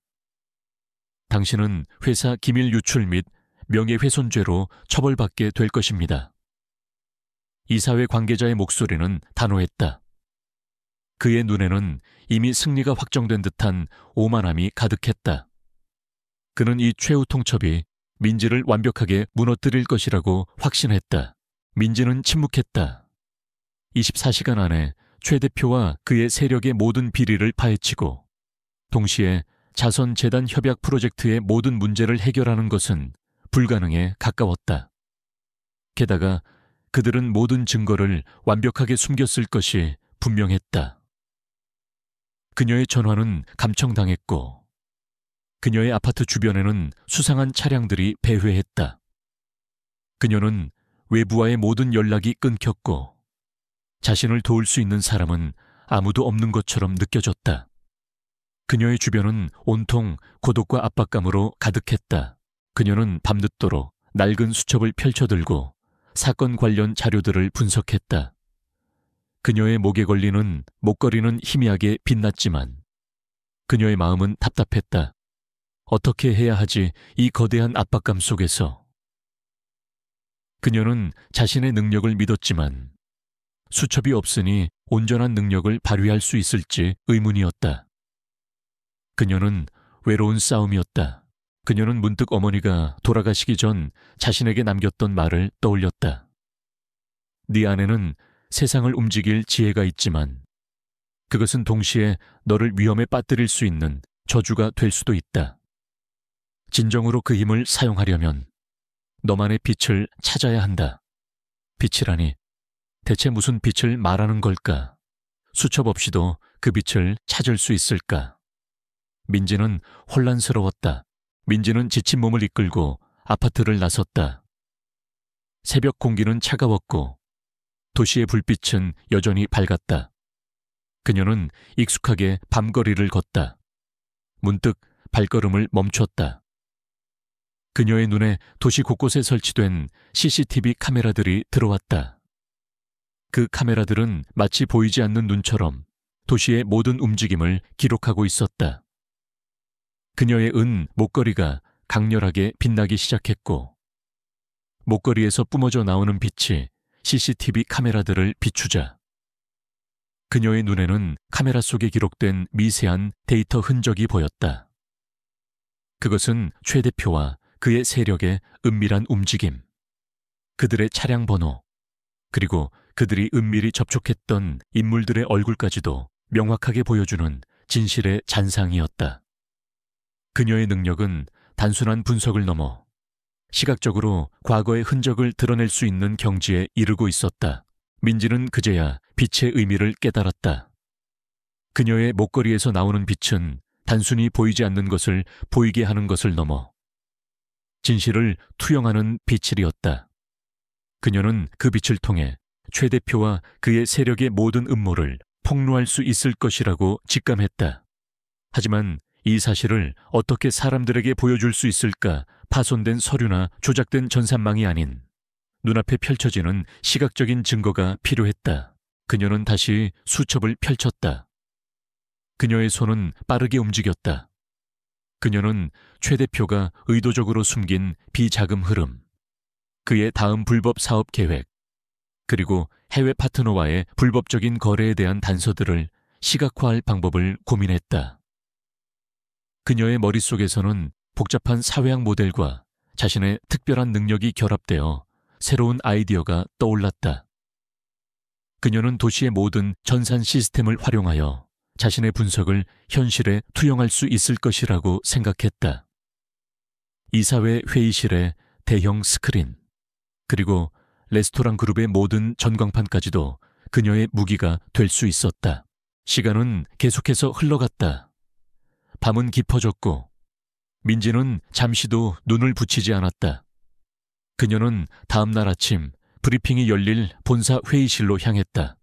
당신은 회사 기밀 유출 및 명예훼손죄로 처벌받게 될 것입니다. 이사회 관계자의 목소리는 단호했다. 그의 눈에는 이미 승리가 확정된 듯한 오만함이 가득했다. 그는 이 최후 통첩이 민지를 완벽하게 무너뜨릴 것이라고 확신했다. 민지는 침묵했다. 24시간 안에 최 대표와 그의 세력의 모든 비리를 파헤치고 동시에 자선재단 협약 프로젝트의 모든 문제를 해결하는 것은 불가능에 가까웠다. 게다가 그들은 모든 증거를 완벽하게 숨겼을 것이 분명했다. 그녀의 전화는 감청당했고 그녀의 아파트 주변에는 수상한 차량들이 배회했다. 그녀는 외부와의 모든 연락이 끊겼고 자신을 도울 수 있는 사람은 아무도 없는 것처럼 느껴졌다. 그녀의 주변은 온통 고독과 압박감으로 가득했다. 그녀는 밤늦도록 낡은 수첩을 펼쳐들고 사건 관련 자료들을 분석했다. 그녀의 목에 걸리는 목걸이는 희미하게 빛났지만 그녀의 마음은 답답했다. 어떻게 해야 하지 이 거대한 압박감 속에서. 그녀는 자신의 능력을 믿었지만 수첩이 없으니 온전한 능력을 발휘할 수 있을지 의문이었다. 그녀는 외로운 싸움이었다. 그녀는 문득 어머니가 돌아가시기 전 자신에게 남겼던 말을 떠올렸다. 네 안에는 세상을 움직일 지혜가 있지만 그것은 동시에 너를 위험에 빠뜨릴 수 있는 저주가 될 수도 있다. 진정으로 그 힘을 사용하려면 너만의 빛을 찾아야 한다. 빛이라니 대체 무슨 빛을 말하는 걸까? 수첩 없이도 그 빛을 찾을 수 있을까? 민지는 혼란스러웠다. 민지는 지친 몸을 이끌고 아파트를 나섰다. 새벽 공기는 차가웠고 도시의 불빛은 여전히 밝았다. 그녀는 익숙하게 밤거리를 걷다. 문득 발걸음을 멈췄다. 그녀의 눈에 도시 곳곳에 설치된 CCTV 카메라들이 들어왔다. 그 카메라들은 마치 보이지 않는 눈처럼 도시의 모든 움직임을 기록하고 있었다. 그녀의 은 목걸이가 강렬하게 빛나기 시작했고 목걸이에서 뿜어져 나오는 빛이 CCTV 카메라들을 비추자 그녀의 눈에는 카메라 속에 기록된 미세한 데이터 흔적이 보였다. 그것은 최 대표와 그의 세력의 은밀한 움직임, 그들의 차량 번호, 그리고 그들이 은밀히 접촉했던 인물들의 얼굴까지도 명확하게 보여주는 진실의 잔상이었다. 그녀의 능력은 단순한 분석을 넘어 시각적으로 과거의 흔적을 드러낼 수 있는 경지에 이르고 있었다. 민지는 그제야 빛의 의미를 깨달았다. 그녀의 목걸이에서 나오는 빛은 단순히 보이지 않는 것을 보이게 하는 것을 넘어 진실을 투영하는 빛이었다. 그녀는 그 빛을 통해 최 대표와 그의 세력의 모든 음모를 폭로할 수 있을 것이라고 직감했다. 하지만 이 사실을 어떻게 사람들에게 보여줄 수 있을까? 파손된 서류나 조작된 전산망이 아닌 눈앞에 펼쳐지는 시각적인 증거가 필요했다. 그녀는 다시 수첩을 펼쳤다. 그녀의 손은 빠르게 움직였다. 그녀는 최 대표가 의도적으로 숨긴 비자금 흐름, 그의 다음 불법 사업 계획, 그리고 해외 파트너와의 불법적인 거래에 대한 단서들을 시각화할 방법을 고민했다. 그녀의 머릿속에서는 복잡한 사회학 모델과 자신의 특별한 능력이 결합되어 새로운 아이디어가 떠올랐다. 그녀는 도시의 모든 전산 시스템을 활용하여 자신의 분석을 현실에 투영할 수 있을 것이라고 생각했다. 이사회 회의실의 대형 스크린, 그리고 레스토랑 그룹의 모든 전광판까지도 그녀의 무기가 될 수 있었다. 시간은 계속해서 흘러갔다. 밤은 깊어졌고 민지는 잠시도 눈을 붙이지 않았다. 그녀는 다음 날 아침 브리핑이 열릴 본사 회의실로 향했다.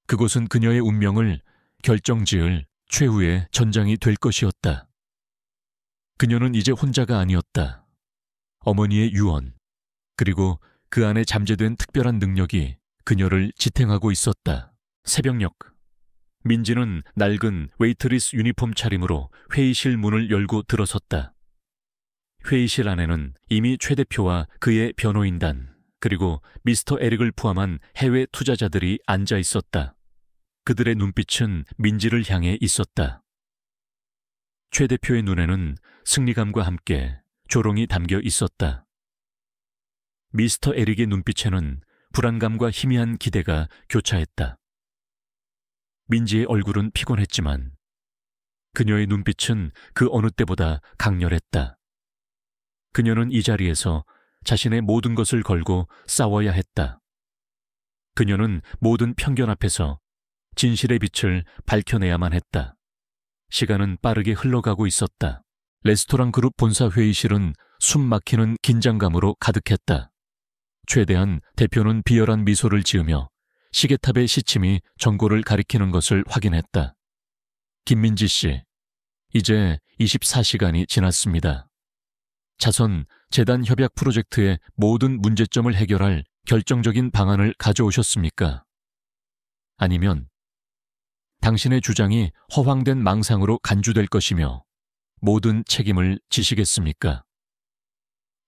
그곳은 그녀의 운명을 결정지을 최후의 전장이 될 것이었다. 그녀는 이제 혼자가 아니었다. 어머니의 유언, 그리고 그 안에 잠재된 특별한 능력이 그녀를 지탱하고 있었다. 새벽녘, 민지는 낡은 웨이트리스 유니폼 차림으로 회의실 문을 열고 들어섰다. 회의실 안에는 이미 최 대표와 그의 변호인단, 그리고 미스터 에릭을 포함한 해외 투자자들이 앉아 있었다. 그들의 눈빛은 민지를 향해 있었다. 최 대표의 눈에는 승리감과 함께 조롱이 담겨 있었다. 미스터 에릭의 눈빛에는 불안감과 희미한 기대가 교차했다. 민지의 얼굴은 피곤했지만 그녀의 눈빛은 그 어느 때보다 강렬했다. 그녀는 이 자리에서 자신의 모든 것을 걸고 싸워야 했다. 그녀는 모든 편견 앞에서 진실의 빛을 밝혀내야만 했다. 시간은 빠르게 흘러가고 있었다. 레스토랑 그룹 본사 회의실은 숨 막히는 긴장감으로 가득했다. 최대한 대표는 비열한 미소를 지으며 시계탑의 시침이 전고를 가리키는 것을 확인했다. 김민지 씨, 이제 24시간이 지났습니다. 자선 재단 협약 프로젝트의 모든 문제점을 해결할 결정적인 방안을 가져오셨습니까? 아니면 당신의 주장이 허황된 망상으로 간주될 것이며 모든 책임을 지시겠습니까?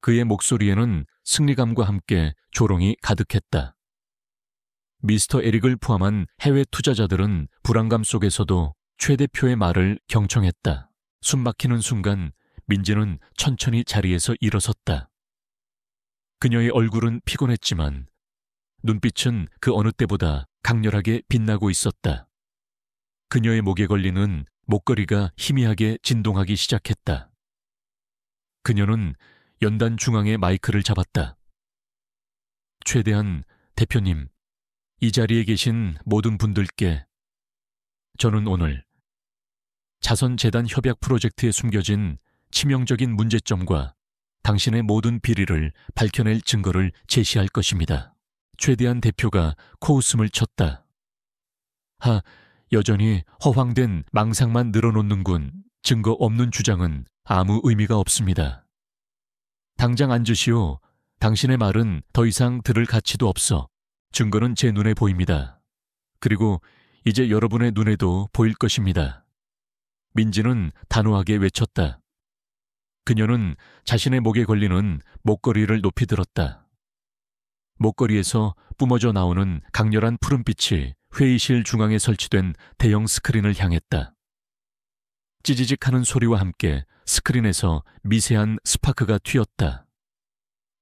그의 목소리에는 승리감과 함께 조롱이 가득했다. 미스터 에릭을 포함한 해외 투자자들은 불안감 속에서도 최 대표의 말을 경청했다. 숨 막히는 순간 민지는 천천히 자리에서 일어섰다. 그녀의 얼굴은 피곤했지만 눈빛은 그 어느 때보다 강렬하게 빛나고 있었다. 그녀의 목에 걸리는 목걸이가 희미하게 진동하기 시작했다. 그녀는 연단 중앙의 마이크를 잡았다. 최대한 대표님, 이 자리에 계신 모든 분들께 저는 오늘 자선재단 협약 프로젝트에 숨겨진 치명적인 문제점과 당신의 모든 비리를 밝혀낼 증거를 제시할 것입니다. 최대한 대표가 코웃음을 쳤다. 여전히 허황된 망상만 늘어놓는군. 증거 없는 주장은 아무 의미가 없습니다. 당장 앉으시오. 당신의 말은 더 이상 들을 가치도 없어. 증거는 제 눈에 보입니다. 그리고 이제 여러분의 눈에도 보일 것입니다. 민지는 단호하게 외쳤다. 그녀는 자신의 목에 걸리는 목걸이를 높이 들었다. 목걸이에서 뿜어져 나오는 강렬한 푸른빛이 회의실 중앙에 설치된 대형 스크린을 향했다. 찌지직 하는 소리와 함께 스크린에서 미세한 스파크가 튀었다.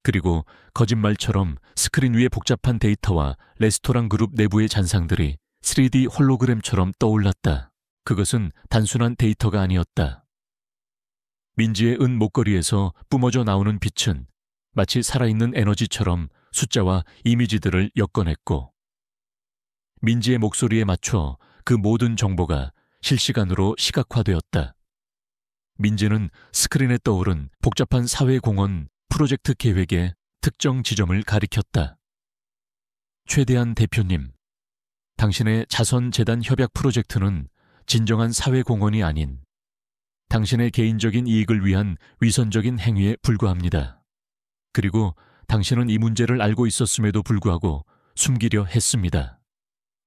그리고 거짓말처럼 스크린 위에 복잡한 데이터와 레스토랑 그룹 내부의 잔상들이 3D 홀로그램처럼 떠올랐다. 그것은 단순한 데이터가 아니었다. 민지의 은 목걸이에서 뿜어져 나오는 빛은 마치 살아있는 에너지처럼 숫자와 이미지들을 엮어냈고, 민지의 목소리에 맞춰 그 모든 정보가 실시간으로 시각화되었다. 민지는 스크린에 떠오른 복잡한 사회공헌 프로젝트 계획의 특정 지점을 가리켰다. 최대한 대표님, 당신의 자선재단 협약 프로젝트는 진정한 사회공헌이 아닌 당신의 개인적인 이익을 위한 위선적인 행위에 불과합니다. 그리고 당신은 이 문제를 알고 있었음에도 불구하고 숨기려 했습니다.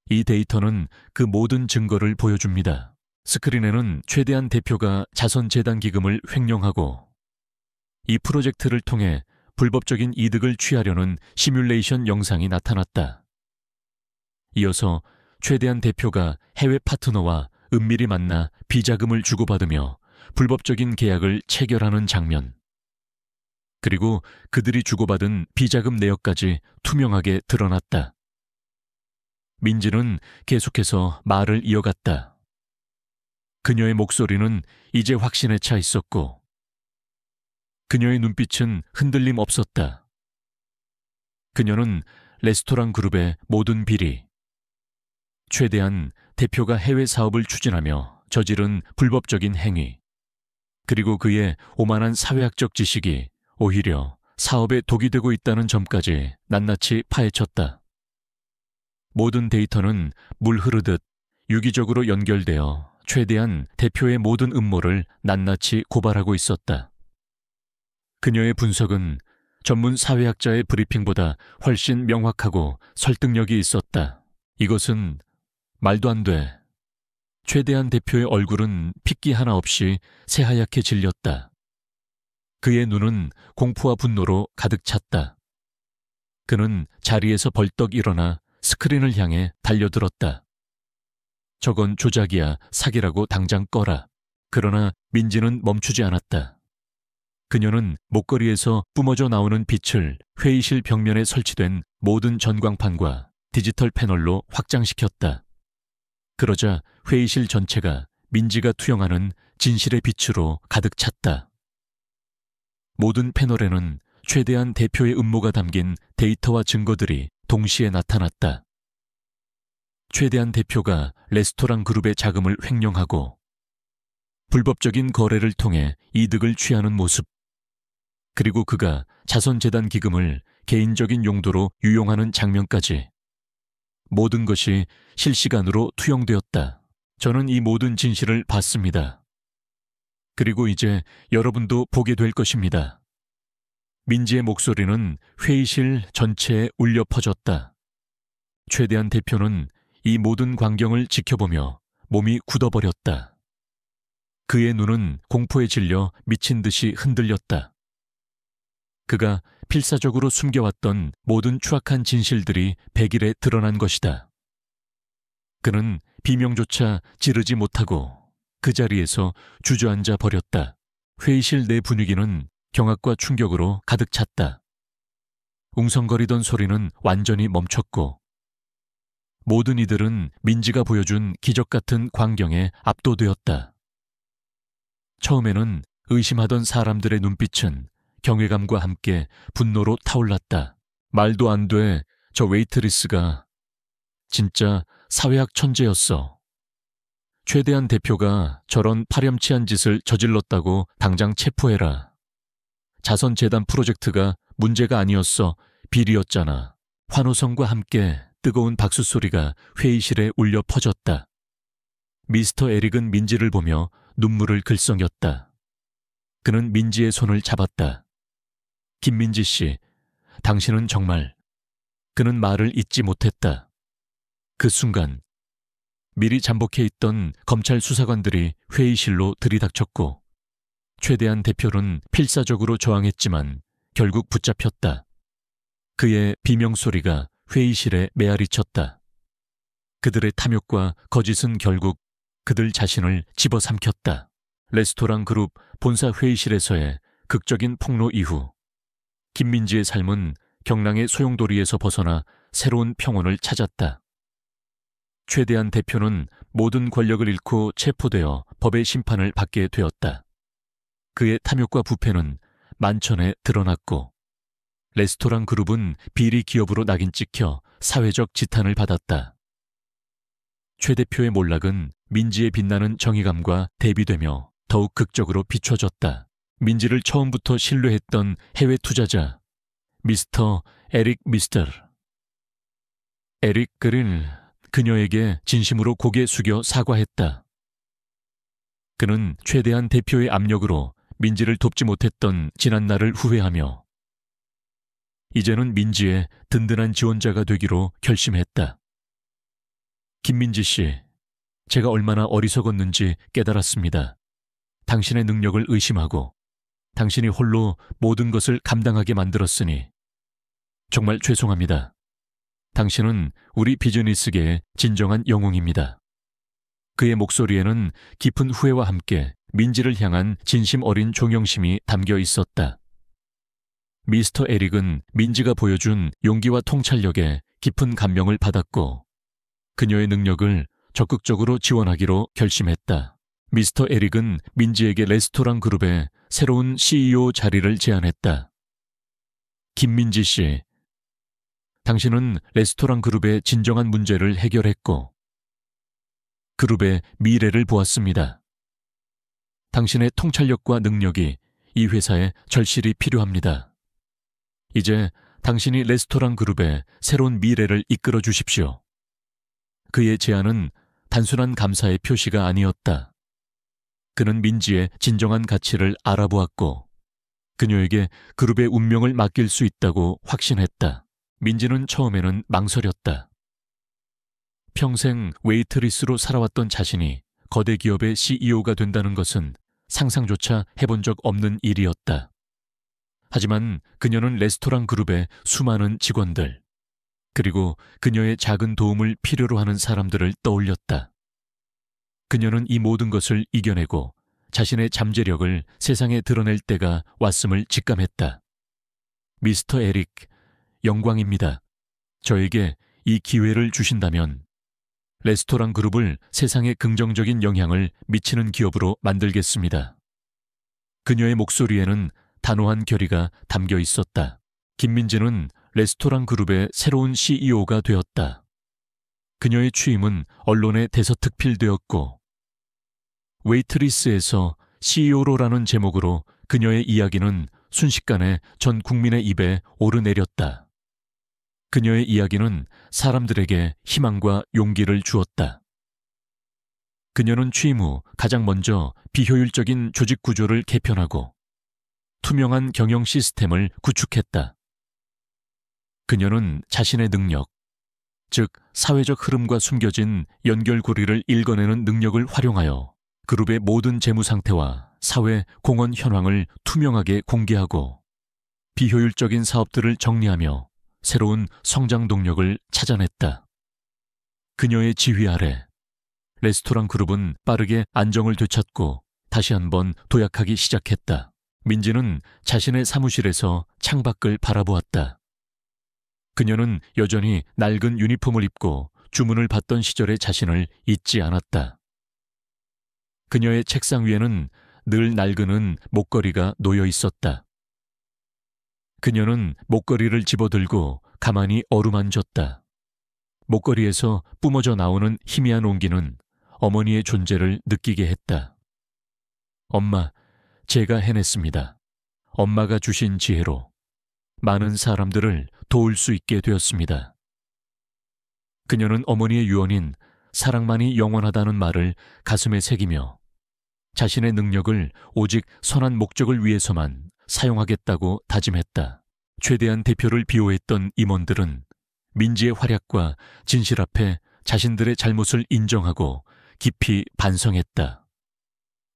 이 데이터는 그 모든 증거를 보여줍니다. 스크린에는 최대한 대표가 자선재단 기금을 횡령하고 이 프로젝트를 통해 불법적인 이득을 취하려는 시뮬레이션 영상이 나타났다. 이어서 최대한 대표가 해외 파트너와 은밀히 만나 비자금을 주고받으며 불법적인 계약을 체결하는 장면. 그리고 그들이 주고받은 비자금 내역까지 투명하게 드러났다. 민지는 계속해서 말을 이어갔다. 그녀의 목소리는 이제 확신에 차 있었고, 그녀의 눈빛은 흔들림 없었다. 그녀는 레스토랑 그룹의 모든 비리, 최대한 대표가 해외 사업을 추진하며 저지른 불법적인 행위, 그리고 그의 오만한 사회학적 지식이 오히려 사업에 독이 되고 있다는 점까지 낱낱이 파헤쳤다. 모든 데이터는 물 흐르듯 유기적으로 연결되어 최대한 대표의 모든 음모를 낱낱이 고발하고 있었다. 그녀의 분석은 전문 사회학자의 브리핑보다 훨씬 명확하고 설득력이 있었다. 이것은 말도 안 돼. 최대한 대표의 얼굴은 핏기 하나 없이 새하얗게 질렸다. 그의 눈은 공포와 분노로 가득 찼다. 그는 자리에서 벌떡 일어나 스크린을 향해 달려들었다. 저건 조작이야, 사기라고 당장 꺼라. 그러나 민지는 멈추지 않았다. 그녀는 목걸이에서 뿜어져 나오는 빛을 회의실 벽면에 설치된 모든 전광판과 디지털 패널로 확장시켰다. 그러자 회의실 전체가 민지가 투영하는 진실의 빛으로 가득 찼다. 모든 패널에는 최대한 대표의 음모가 담긴 데이터와 증거들이 동시에 나타났다. 최대한 대표가 레스토랑 그룹의 자금을 횡령하고 불법적인 거래를 통해 이득을 취하는 모습, 그리고 그가 자선재단 기금을 개인적인 용도로 유용하는 장면까지 모든 것이 실시간으로 투영되었다. 저는 이 모든 진실을 봤습니다. 그리고 이제 여러분도 보게 될 것입니다. 민지의 목소리는 회의실 전체에 울려 퍼졌다. 최대한 대표는 이 모든 광경을 지켜보며 몸이 굳어버렸다. 그의 눈은 공포에 질려 미친 듯이 흔들렸다. 그가 필사적으로 숨겨왔던 모든 추악한 진실들이 백일에 드러난 것이다. 그는 비명조차 지르지 못하고 그 자리에서 주저앉아 버렸다. 회의실 내 분위기는 경악과 충격으로 가득 찼다. 웅성거리던 소리는 완전히 멈췄고 모든 이들은 민지가 보여준 기적 같은 광경에 압도되었다. 처음에는 의심하던 사람들의 눈빛은 경외감과 함께 분노로 타올랐다. 말도 안 돼. 저 웨이트리스가 진짜 사회학 천재였어. 최대한 대표가 저런 파렴치한 짓을 저질렀다고 당장 체포해라. 자선재단 프로젝트가 문제가 아니었어. 비리였잖아. 환호성과 함께 뜨거운 박수 소리가 회의실에 울려 퍼졌다. 미스터 에릭은 민지를 보며 눈물을 글썽였다. 그는 민지의 손을 잡았다. 김민지 씨, 당신은 정말... 그는 말을 잇지 못했다. 그 순간 미리 잠복해 있던 검찰 수사관들이 회의실로 들이닥쳤고 최대한 대표는 필사적으로 저항했지만 결국 붙잡혔다. 그의 비명소리가 회의실에 메아리쳤다. 그들의 탐욕과 거짓은 결국 그들 자신을 집어삼켰다. 레스토랑 그룹 본사 회의실에서의 극적인 폭로 이후 김민지의 삶은 경랑의 소용돌이에서 벗어나 새로운 평온을 찾았다. 최대한 대표는 모든 권력을 잃고 체포되어 법의 심판을 받게 되었다. 그의 탐욕과 부패는 만천에 드러났고 레스토랑 그룹은 비리 기업으로 낙인 찍혀 사회적 지탄을 받았다. 최 대표의 몰락은 민지의 빛나는 정의감과 대비되며 더욱 극적으로 비춰졌다. 민지를 처음부터 신뢰했던 해외 투자자 미스터 에릭 미스터 에릭 그릴 그녀에게 진심으로 고개 숙여 사과했다. 그는 최대한 대표의 압력으로 민지를 돕지 못했던 지난날을 후회하며 이제는 민지의 든든한 지원자가 되기로 결심했다. 김민지 씨, 제가 얼마나 어리석었는지 깨달았습니다. 당신의 능력을 의심하고 당신이 홀로 모든 것을 감당하게 만들었으니 정말 죄송합니다. 당신은 우리 비즈니스계의 진정한 영웅입니다. 그의 목소리에는 깊은 후회와 함께 민지를 향한 진심 어린 존경심이 담겨 있었다. 미스터 에릭은 민지가 보여준 용기와 통찰력에 깊은 감명을 받았고 그녀의 능력을 적극적으로 지원하기로 결심했다. 미스터 에릭은 민지에게 레스토랑 그룹의 새로운 CEO 자리를 제안했다. 김민지 씨, 당신은 레스토랑 그룹의 진정한 문제를 해결했고 그룹의 미래를 보았습니다. 당신의 통찰력과 능력이 이 회사에 절실히 필요합니다. 이제 당신이 레스토랑 그룹의 새로운 미래를 이끌어 주십시오. 그의 제안은 단순한 감사의 표시가 아니었다. 그는 민지의 진정한 가치를 알아보았고 그녀에게 그룹의 운명을 맡길 수 있다고 확신했다. 민지는 처음에는 망설였다. 평생 웨이트리스로 살아왔던 자신이 거대 기업의 CEO가 된다는 것은 상상조차 해본 적 없는 일이었다. 하지만 그녀는 레스토랑 그룹의 수많은 직원들, 그리고 그녀의 작은 도움을 필요로 하는 사람들을 떠올렸다. 그녀는 이 모든 것을 이겨내고 자신의 잠재력을 세상에 드러낼 때가 왔음을 직감했다. 미스터 에릭, 영광입니다. 저에게 이 기회를 주신다면 레스토랑 그룹을 세상에 긍정적인 영향을 미치는 기업으로 만들겠습니다. 그녀의 목소리에는 단호한 결의가 담겨 있었다. 김민지는 레스토랑 그룹의 새로운 CEO가 되었다. 그녀의 취임은 언론에 대서특필되었고 웨이트리스에서 CEO로라는 제목으로 그녀의 이야기는 순식간에 전 국민의 입에 오르내렸다. 그녀의 이야기는 사람들에게 희망과 용기를 주었다. 그녀는 취임 후 가장 먼저 비효율적인 조직 구조를 개편하고 투명한 경영 시스템을 구축했다. 그녀는 자신의 능력, 즉 사회적 흐름과 숨겨진 연결고리를 읽어내는 능력을 활용하여 그룹의 모든 재무 상태와 사회 공헌 현황을 투명하게 공개하고 비효율적인 사업들을 정리하며 새로운 성장 동력을 찾아냈다. 그녀의 지휘 아래 레스토랑 그룹은 빠르게 안정을 되찾고 다시 한번 도약하기 시작했다. 민지는 자신의 사무실에서 창밖을 바라보았다. 그녀는 여전히 낡은 유니폼을 입고 주문을 받던 시절의 자신을 잊지 않았다. 그녀의 책상 위에는 늘 낡은 목걸이가 놓여 있었다. 그녀는 목걸이를 집어들고 가만히 어루만졌다. 목걸이에서 뿜어져 나오는 희미한 온기는 어머니의 존재를 느끼게 했다. 엄마, 제가 해냈습니다. 엄마가 주신 지혜로 많은 사람들을 도울 수 있게 되었습니다. 그녀는 어머니의 유언인 사랑만이 영원하다는 말을 가슴에 새기며 자신의 능력을 오직 선한 목적을 위해서만 사용하겠다고 다짐했다. 최대한 대표를 비호했던 임원들은 민지의 활약과 진실 앞에 자신들의 잘못을 인정하고 깊이 반성했다.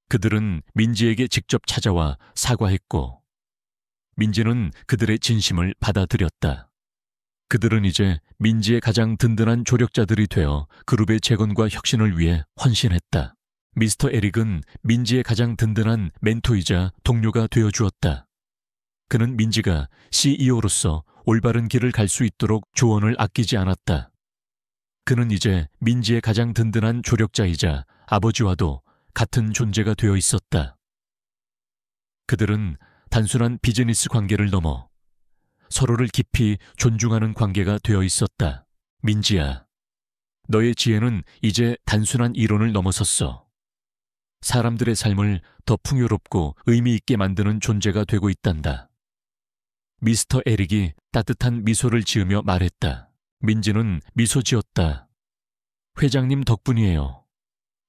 그들은 민지에게 직접 찾아와 사과했고 민지는 그들의 진심을 받아들였다. 그들은 이제 민지의 가장 든든한 조력자들이 되어 그룹의 재건과 혁신을 위해 헌신했다. 미스터 에릭은 민지의 가장 든든한 멘토이자 동료가 되어주었다. 그는 민지가 CEO로서 올바른 길을 갈 수 있도록 조언을 아끼지 않았다. 그는 이제 민지의 가장 든든한 조력자이자 아버지와도 같은 존재가 되어 있었다. 그들은 단순한 비즈니스 관계를 넘어 서로를 깊이 존중하는 관계가 되어 있었다. 민지야, 너의 지혜는 이제 단순한 이론을 넘어섰어. 사람들의 삶을 더 풍요롭고 의미 있게 만드는 존재가 되고 있단다. 미스터 에릭이 따뜻한 미소를 지으며 말했다. 민지는 미소 지었다. 회장님 덕분이에요.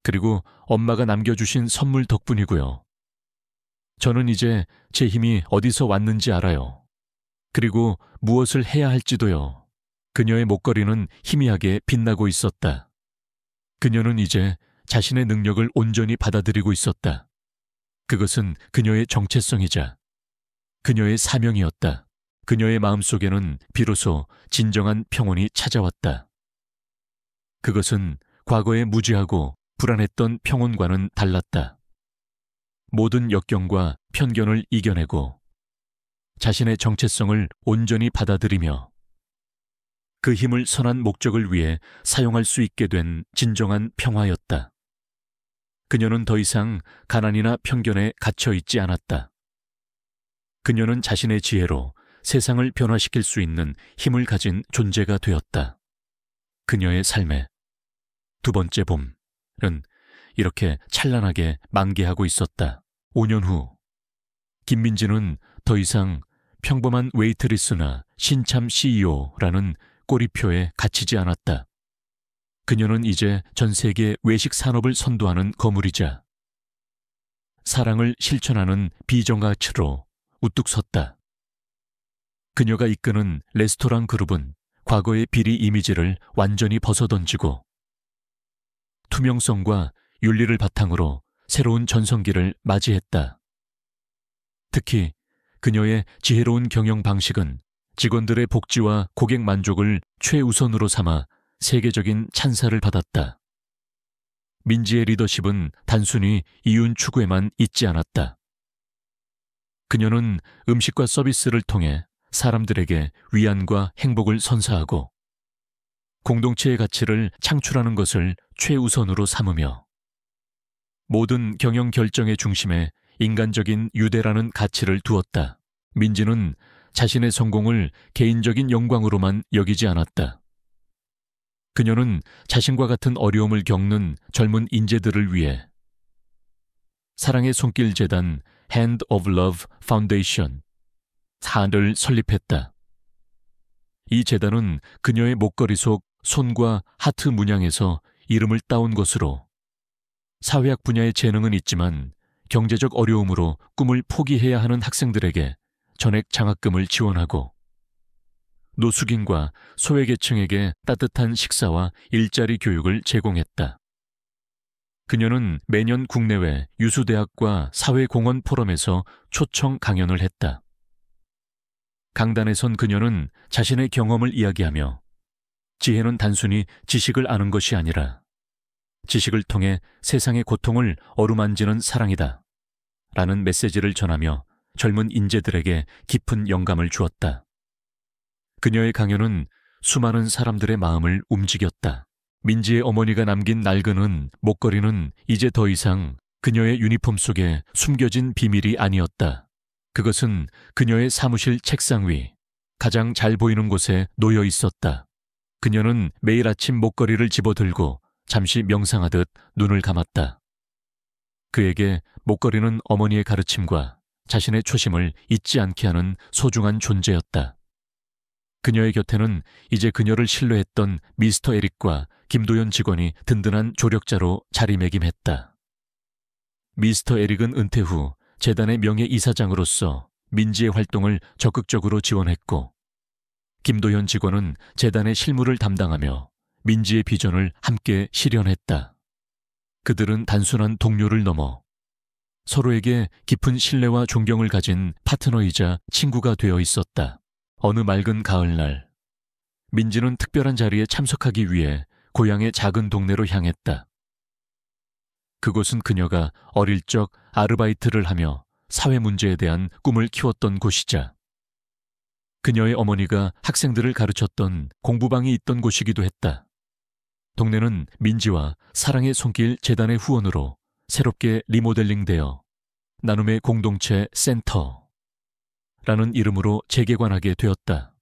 그리고 엄마가 남겨주신 선물 덕분이고요. 저는 이제 제 힘이 어디서 왔는지 알아요. 그리고 무엇을 해야 할지도요. 그녀의 목걸이는 희미하게 빛나고 있었다. 그녀는 이제 자신의 능력을 온전히 받아들이고 있었다. 그것은 그녀의 정체성이자 그녀의 사명이었다. 그녀의 마음속에는 비로소 진정한 평온이 찾아왔다. 그것은 과거의 무지하고 불안했던 평온과는 달랐다. 모든 역경과 편견을 이겨내고 자신의 정체성을 온전히 받아들이며 그 힘을 선한 목적을 위해 사용할 수 있게 된 진정한 평화였다. 그녀는 더 이상 가난이나 편견에 갇혀 있지 않았다. 그녀는 자신의 지혜로 세상을 변화시킬 수 있는 힘을 가진 존재가 되었다. 그녀의 삶의 두 번째 봄은 이렇게 찬란하게 만개하고 있었다. 5년 후, 김민지는 더 이상 평범한 웨이트리스나 신참 CEO라는 꼬리표에 갇히지 않았다. 그녀는 이제 전 세계 외식 산업을 선도하는 거물이자 사랑을 실천하는 비정가치로 우뚝 섰다. 그녀가 이끄는 레스토랑 그룹은 과거의 비리 이미지를 완전히 벗어던지고 투명성과 윤리를 바탕으로 새로운 전성기를 맞이했다. 특히 그녀의 지혜로운 경영 방식은 직원들의 복지와 고객 만족을 최우선으로 삼아 세계적인 찬사를 받았다. 민지의 리더십은 단순히 이윤 추구에만 있지 않았다. 그녀는 음식과 서비스를 통해 사람들에게 위안과 행복을 선사하고 공동체의 가치를 창출하는 것을 최우선으로 삼으며 모든 경영 결정의 중심에 인간적인 유대라는 가치를 두었다. 민지는 자신의 성공을 개인적인 영광으로만 여기지 않았다. 그녀는 자신과 같은 어려움을 겪는 젊은 인재들을 위해 사랑의 손길 재단 Hand of Love Foundation 사를 설립했다. 이 재단은 그녀의 목걸이 속 손과 하트 문양에서 이름을 따온 것으로 사회학 분야의 재능은 있지만 경제적 어려움으로 꿈을 포기해야 하는 학생들에게 전액 장학금을 지원하고 노숙인과 소외계층에게 따뜻한 식사와 일자리 교육을 제공했다. 그녀는 매년 국내외 유수대학과 사회공헌 포럼에서 초청 강연을 했다. 강단에 선 그녀는 자신의 경험을 이야기하며 지혜는 단순히 지식을 아는 것이 아니라 지식을 통해 세상의 고통을 어루만지는 사랑이다 라는 메시지를 전하며 젊은 인재들에게 깊은 영감을 주었다. 그녀의 강연은 수많은 사람들의 마음을 움직였다. 민지의 어머니가 남긴 낡은 목걸이는 이제 더 이상 그녀의 유니폼 속에 숨겨진 비밀이 아니었다. 그것은 그녀의 사무실 책상 위 가장 잘 보이는 곳에 놓여 있었다. 그녀는 매일 아침 목걸이를 집어들고 잠시 명상하듯 눈을 감았다. 그에게 목걸이는 어머니의 가르침과 자신의 초심을 잊지 않게 하는 소중한 존재였다. 그녀의 곁에는 이제 그녀를 신뢰했던 미스터 에릭과 김도연 직원이 든든한 조력자로 자리매김했다. 미스터 에릭은 은퇴 후 재단의 명예이사장으로서 민지의 활동을 적극적으로 지원했고 김도현 직원은 재단의 실무를 담당하며 민지의 비전을 함께 실현했다. 그들은 단순한 동료를 넘어 서로에게 깊은 신뢰와 존경을 가진 파트너이자 친구가 되어 있었다. 어느 맑은 가을날, 민지는 특별한 자리에 참석하기 위해 고향의 작은 동네로 향했다. 그곳은 그녀가 어릴 적 아르바이트를 하며 사회 문제에 대한 꿈을 키웠던 곳이자 그녀의 어머니가 학생들을 가르쳤던 공부방이 있던 곳이기도 했다. 동네는 민지와 사랑의 손길 재단의 후원으로 새롭게 리모델링되어 나눔의 공동체 센터라는 이름으로 재개관하게 되었다.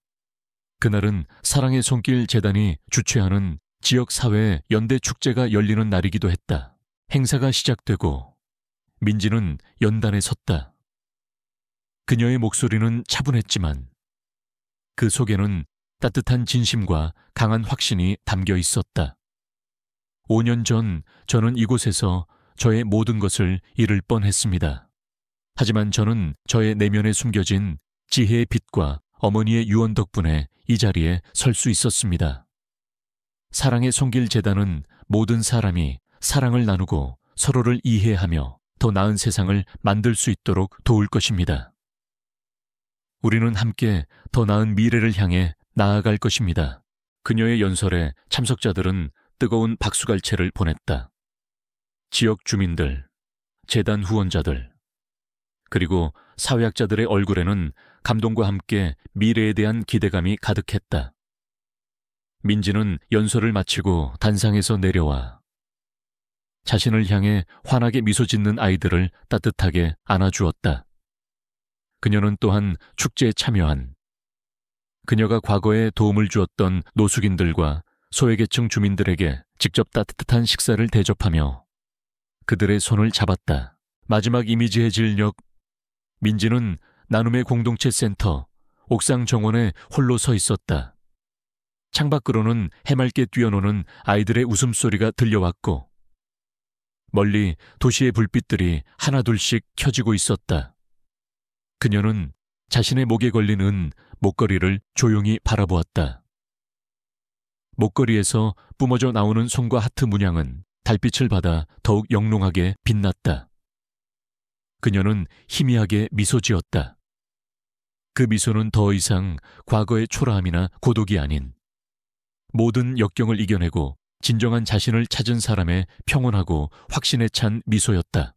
그날은 사랑의 손길 재단이 주최하는 지역사회 연대 축제가 열리는 날이기도 했다. 행사가 시작되고 민지는 연단에 섰다. 그녀의 목소리는 차분했지만 그 속에는 따뜻한 진심과 강한 확신이 담겨 있었다. 5년 전 저는 이곳에서 저의 모든 것을 잃을 뻔했습니다. 하지만 저는 저의 내면에 숨겨진 지혜의 빛과 어머니의 유언 덕분에 이 자리에 설 수 있었습니다. 사랑의 손길 재단은 모든 사람이 사랑을 나누고 서로를 이해하며 더 나은 세상을 만들 수 있도록 도울 것입니다. 우리는 함께 더 나은 미래를 향해 나아갈 것입니다. 그녀의 연설에 참석자들은 뜨거운 박수갈채를 보냈다. 지역 주민들, 재단 후원자들, 그리고 사회학자들의 얼굴에는 감동과 함께 미래에 대한 기대감이 가득했다. 민지는 연설을 마치고 단상에서 내려와 자신을 향해 환하게 미소 짓는 아이들을 따뜻하게 안아주었다. 그녀는 또한 축제에 참여한 그녀가 과거에 도움을 주었던 노숙인들과 소외계층 주민들에게 직접 따뜻한 식사를 대접하며 그들의 손을 잡았다. 마지막 이미지의 진력, 민지는 나눔의 공동체 센터 옥상 정원에 홀로 서 있었다. 창밖으로는 해맑게 뛰어노는 아이들의 웃음소리가 들려왔고 멀리 도시의 불빛들이 하나둘씩 켜지고 있었다. 그녀는 자신의 목에 걸린 은 목걸이를 조용히 바라보았다. 목걸이에서 뿜어져 나오는 손과 하트 문양은 달빛을 받아 더욱 영롱하게 빛났다. 그녀는 희미하게 미소 지었다. 그 미소는 더 이상 과거의 초라함이나 고독이 아닌 모든 역경을 이겨내고 진정한 자신을 찾은 사람의 평온하고 확신에 찬 미소였다.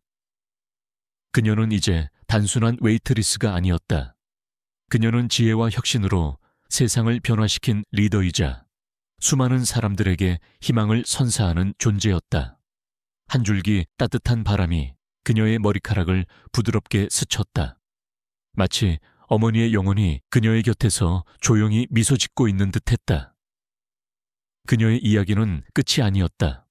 그녀는 이제 단순한 웨이트리스가 아니었다. 그녀는 지혜와 혁신으로 세상을 변화시킨 리더이자 수많은 사람들에게 희망을 선사하는 존재였다. 한 줄기 따뜻한 바람이 그녀의 머리카락을 부드럽게 스쳤다. 마치 어머니의 영혼이 그녀의 곁에서 조용히 미소 짓고 있는 듯했다. 그녀의 이야기는 끝이 아니었다.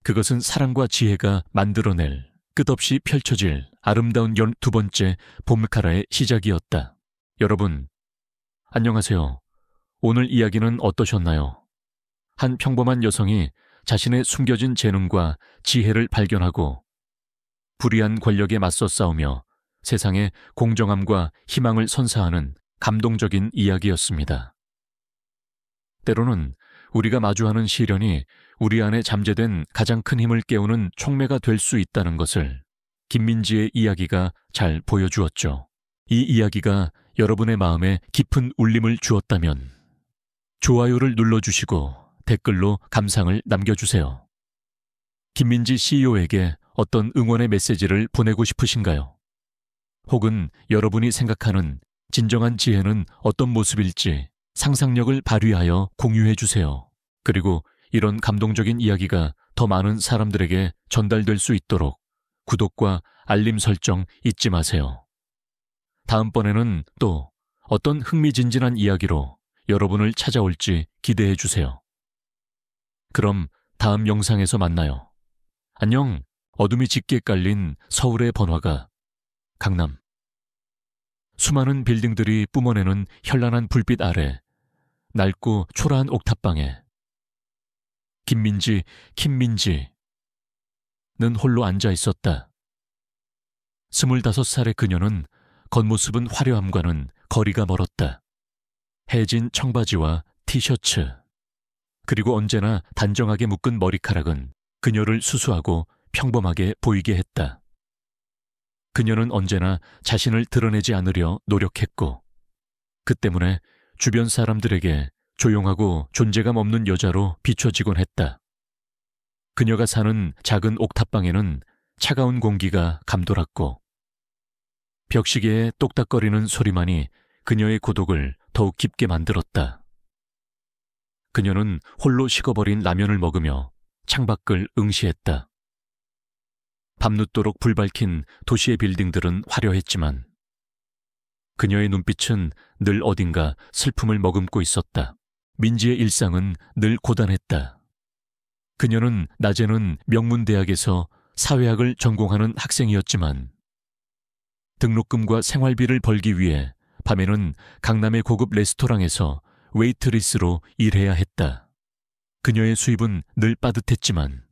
그것은 사랑과 지혜가 만들어낼 끝없이 펼쳐질 아름다운 12번째 봄카라의 시작이었다. 여러분, 안녕하세요. 오늘 이야기는 어떠셨나요? 한 평범한 여성이 자신의 숨겨진 재능과 지혜를 발견하고 불의한 권력에 맞서 싸우며 세상에 공정함과 희망을 선사하는 감동적인 이야기였습니다. 때로는 우리가 마주하는 시련이 우리 안에 잠재된 가장 큰 힘을 깨우는 촉매가 될 수 있다는 것을 김민지의 이야기가 잘 보여주었죠. 이 이야기가 여러분의 마음에 깊은 울림을 주었다면 좋아요를 눌러주시고 댓글로 감상을 남겨주세요. 김민지 CEO에게 어떤 응원의 메시지를 보내고 싶으신가요? 혹은 여러분이 생각하는 진정한 지혜는 어떤 모습일지 상상력을 발휘하여 공유해 주세요. 그리고 이런 감동적인 이야기가 더 많은 사람들에게 전달될 수 있도록 구독과 알림 설정 잊지 마세요. 다음번에는 또 어떤 흥미진진한 이야기로 여러분을 찾아올지 기대해 주세요. 그럼 다음 영상에서 만나요. 안녕. 어둠이 짙게 깔린 서울의 번화가 강남. 수많은 빌딩들이 뿜어내는 현란한 불빛 아래 낡고 초라한 옥탑방에 김민지는 홀로 앉아 있었다. 25살의 그녀는 겉모습은 화려함과는 거리가 멀었다. 해진 청바지와 티셔츠, 그리고 언제나 단정하게 묶은 머리카락은 그녀를 수수하고 평범하게 보이게 했다. 그녀는 언제나 자신을 드러내지 않으려 노력했고 그 때문에 주변 사람들에게 조용하고 존재감 없는 여자로 비춰지곤 했다. 그녀가 사는 작은 옥탑방에는 차가운 공기가 감돌았고 벽시계의 똑딱거리는 소리만이 그녀의 고독을 더욱 깊게 만들었다. 그녀는 홀로 식어버린 라면을 먹으며 창밖을 응시했다. 밤늦도록 불밝힌 도시의 빌딩들은 화려했지만 그녀의 눈빛은 늘 어딘가 슬픔을 머금고 있었다. 민지의 일상은 늘 고단했다. 그녀는 낮에는 명문대학에서 사회학을 전공하는 학생이었지만 등록금과 생활비를 벌기 위해 밤에는 강남의 고급 레스토랑에서 웨이트리스로 일해야 했다. 그녀의 수입은 늘 빠듯했지만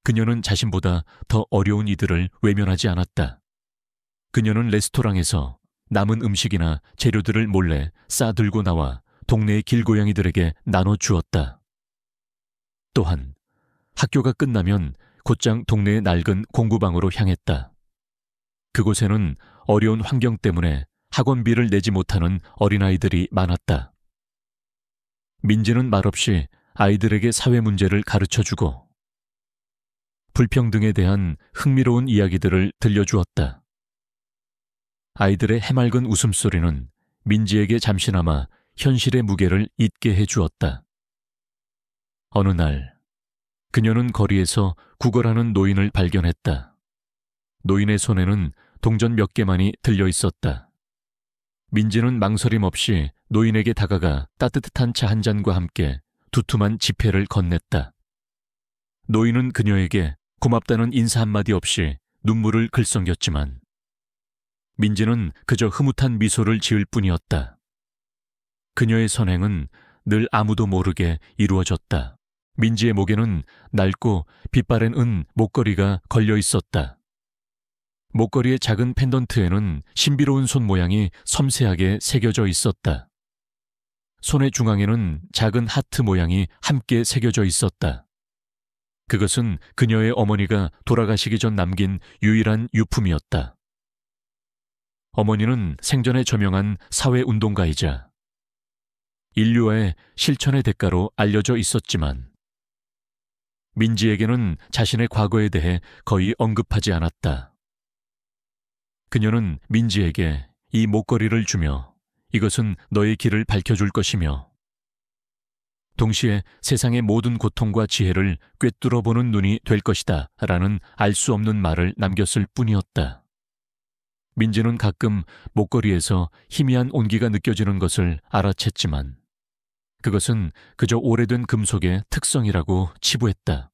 그녀는 자신보다 더 어려운 이들을 외면하지 않았다. 그녀는 레스토랑에서 남은 음식이나 재료들을 몰래 싸들고 나와 동네의 길고양이들에게 나눠주었다. 또한 학교가 끝나면 곧장 동네의 낡은 공부방으로 향했다. 그곳에는 어려운 환경 때문에 학원비를 내지 못하는 어린아이들이 많았다. 민지는 말없이 아이들에게 사회 문제를 가르쳐주고 불평등에 대한 흥미로운 이야기들을 들려주었다. 아이들의 해맑은 웃음소리는 민지에게 잠시나마 현실의 무게를 잊게 해주었다. 어느 날 그녀는 거리에서 구걸하는 노인을 발견했다. 노인의 손에는 동전 몇 개만이 들려 있었다. 민지는 망설임 없이 노인에게 다가가 따뜻한 차 한 잔과 함께 두툼한 지폐를 건넸다. 노인은 그녀에게 고맙다는 인사 한마디 없이 눈물을 글썽였지만 민지는 그저 흐뭇한 미소를 지을 뿐이었다. 그녀의 선행은 늘 아무도 모르게 이루어졌다. 민지의 목에는 낡고 빛바랜 은 목걸이가 걸려 있었다. 목걸이의 작은 펜던트에는 신비로운 손 모양이 섬세하게 새겨져 있었다. 손의 중앙에는 작은 하트 모양이 함께 새겨져 있었다. 그것은 그녀의 어머니가 돌아가시기 전 남긴 유일한 유품이었다. 어머니는 생전에 저명한 사회운동가이자 인류와의 실천의 대가로 알려져 있었지만 민지에게는 자신의 과거에 대해 거의 언급하지 않았다. 그녀는 민지에게 이 목걸이를 주며 이것은 너의 길을 밝혀줄 것이며 동시에 세상의 모든 고통과 지혜를 꿰뚫어보는 눈이 될 것이다 라는 알 수 없는 말을 남겼을 뿐이었다. 민지는 가끔 목걸이에서 희미한 온기가 느껴지는 것을 알아챘지만 그것은 그저 오래된 금속의 특성이라고 치부했다.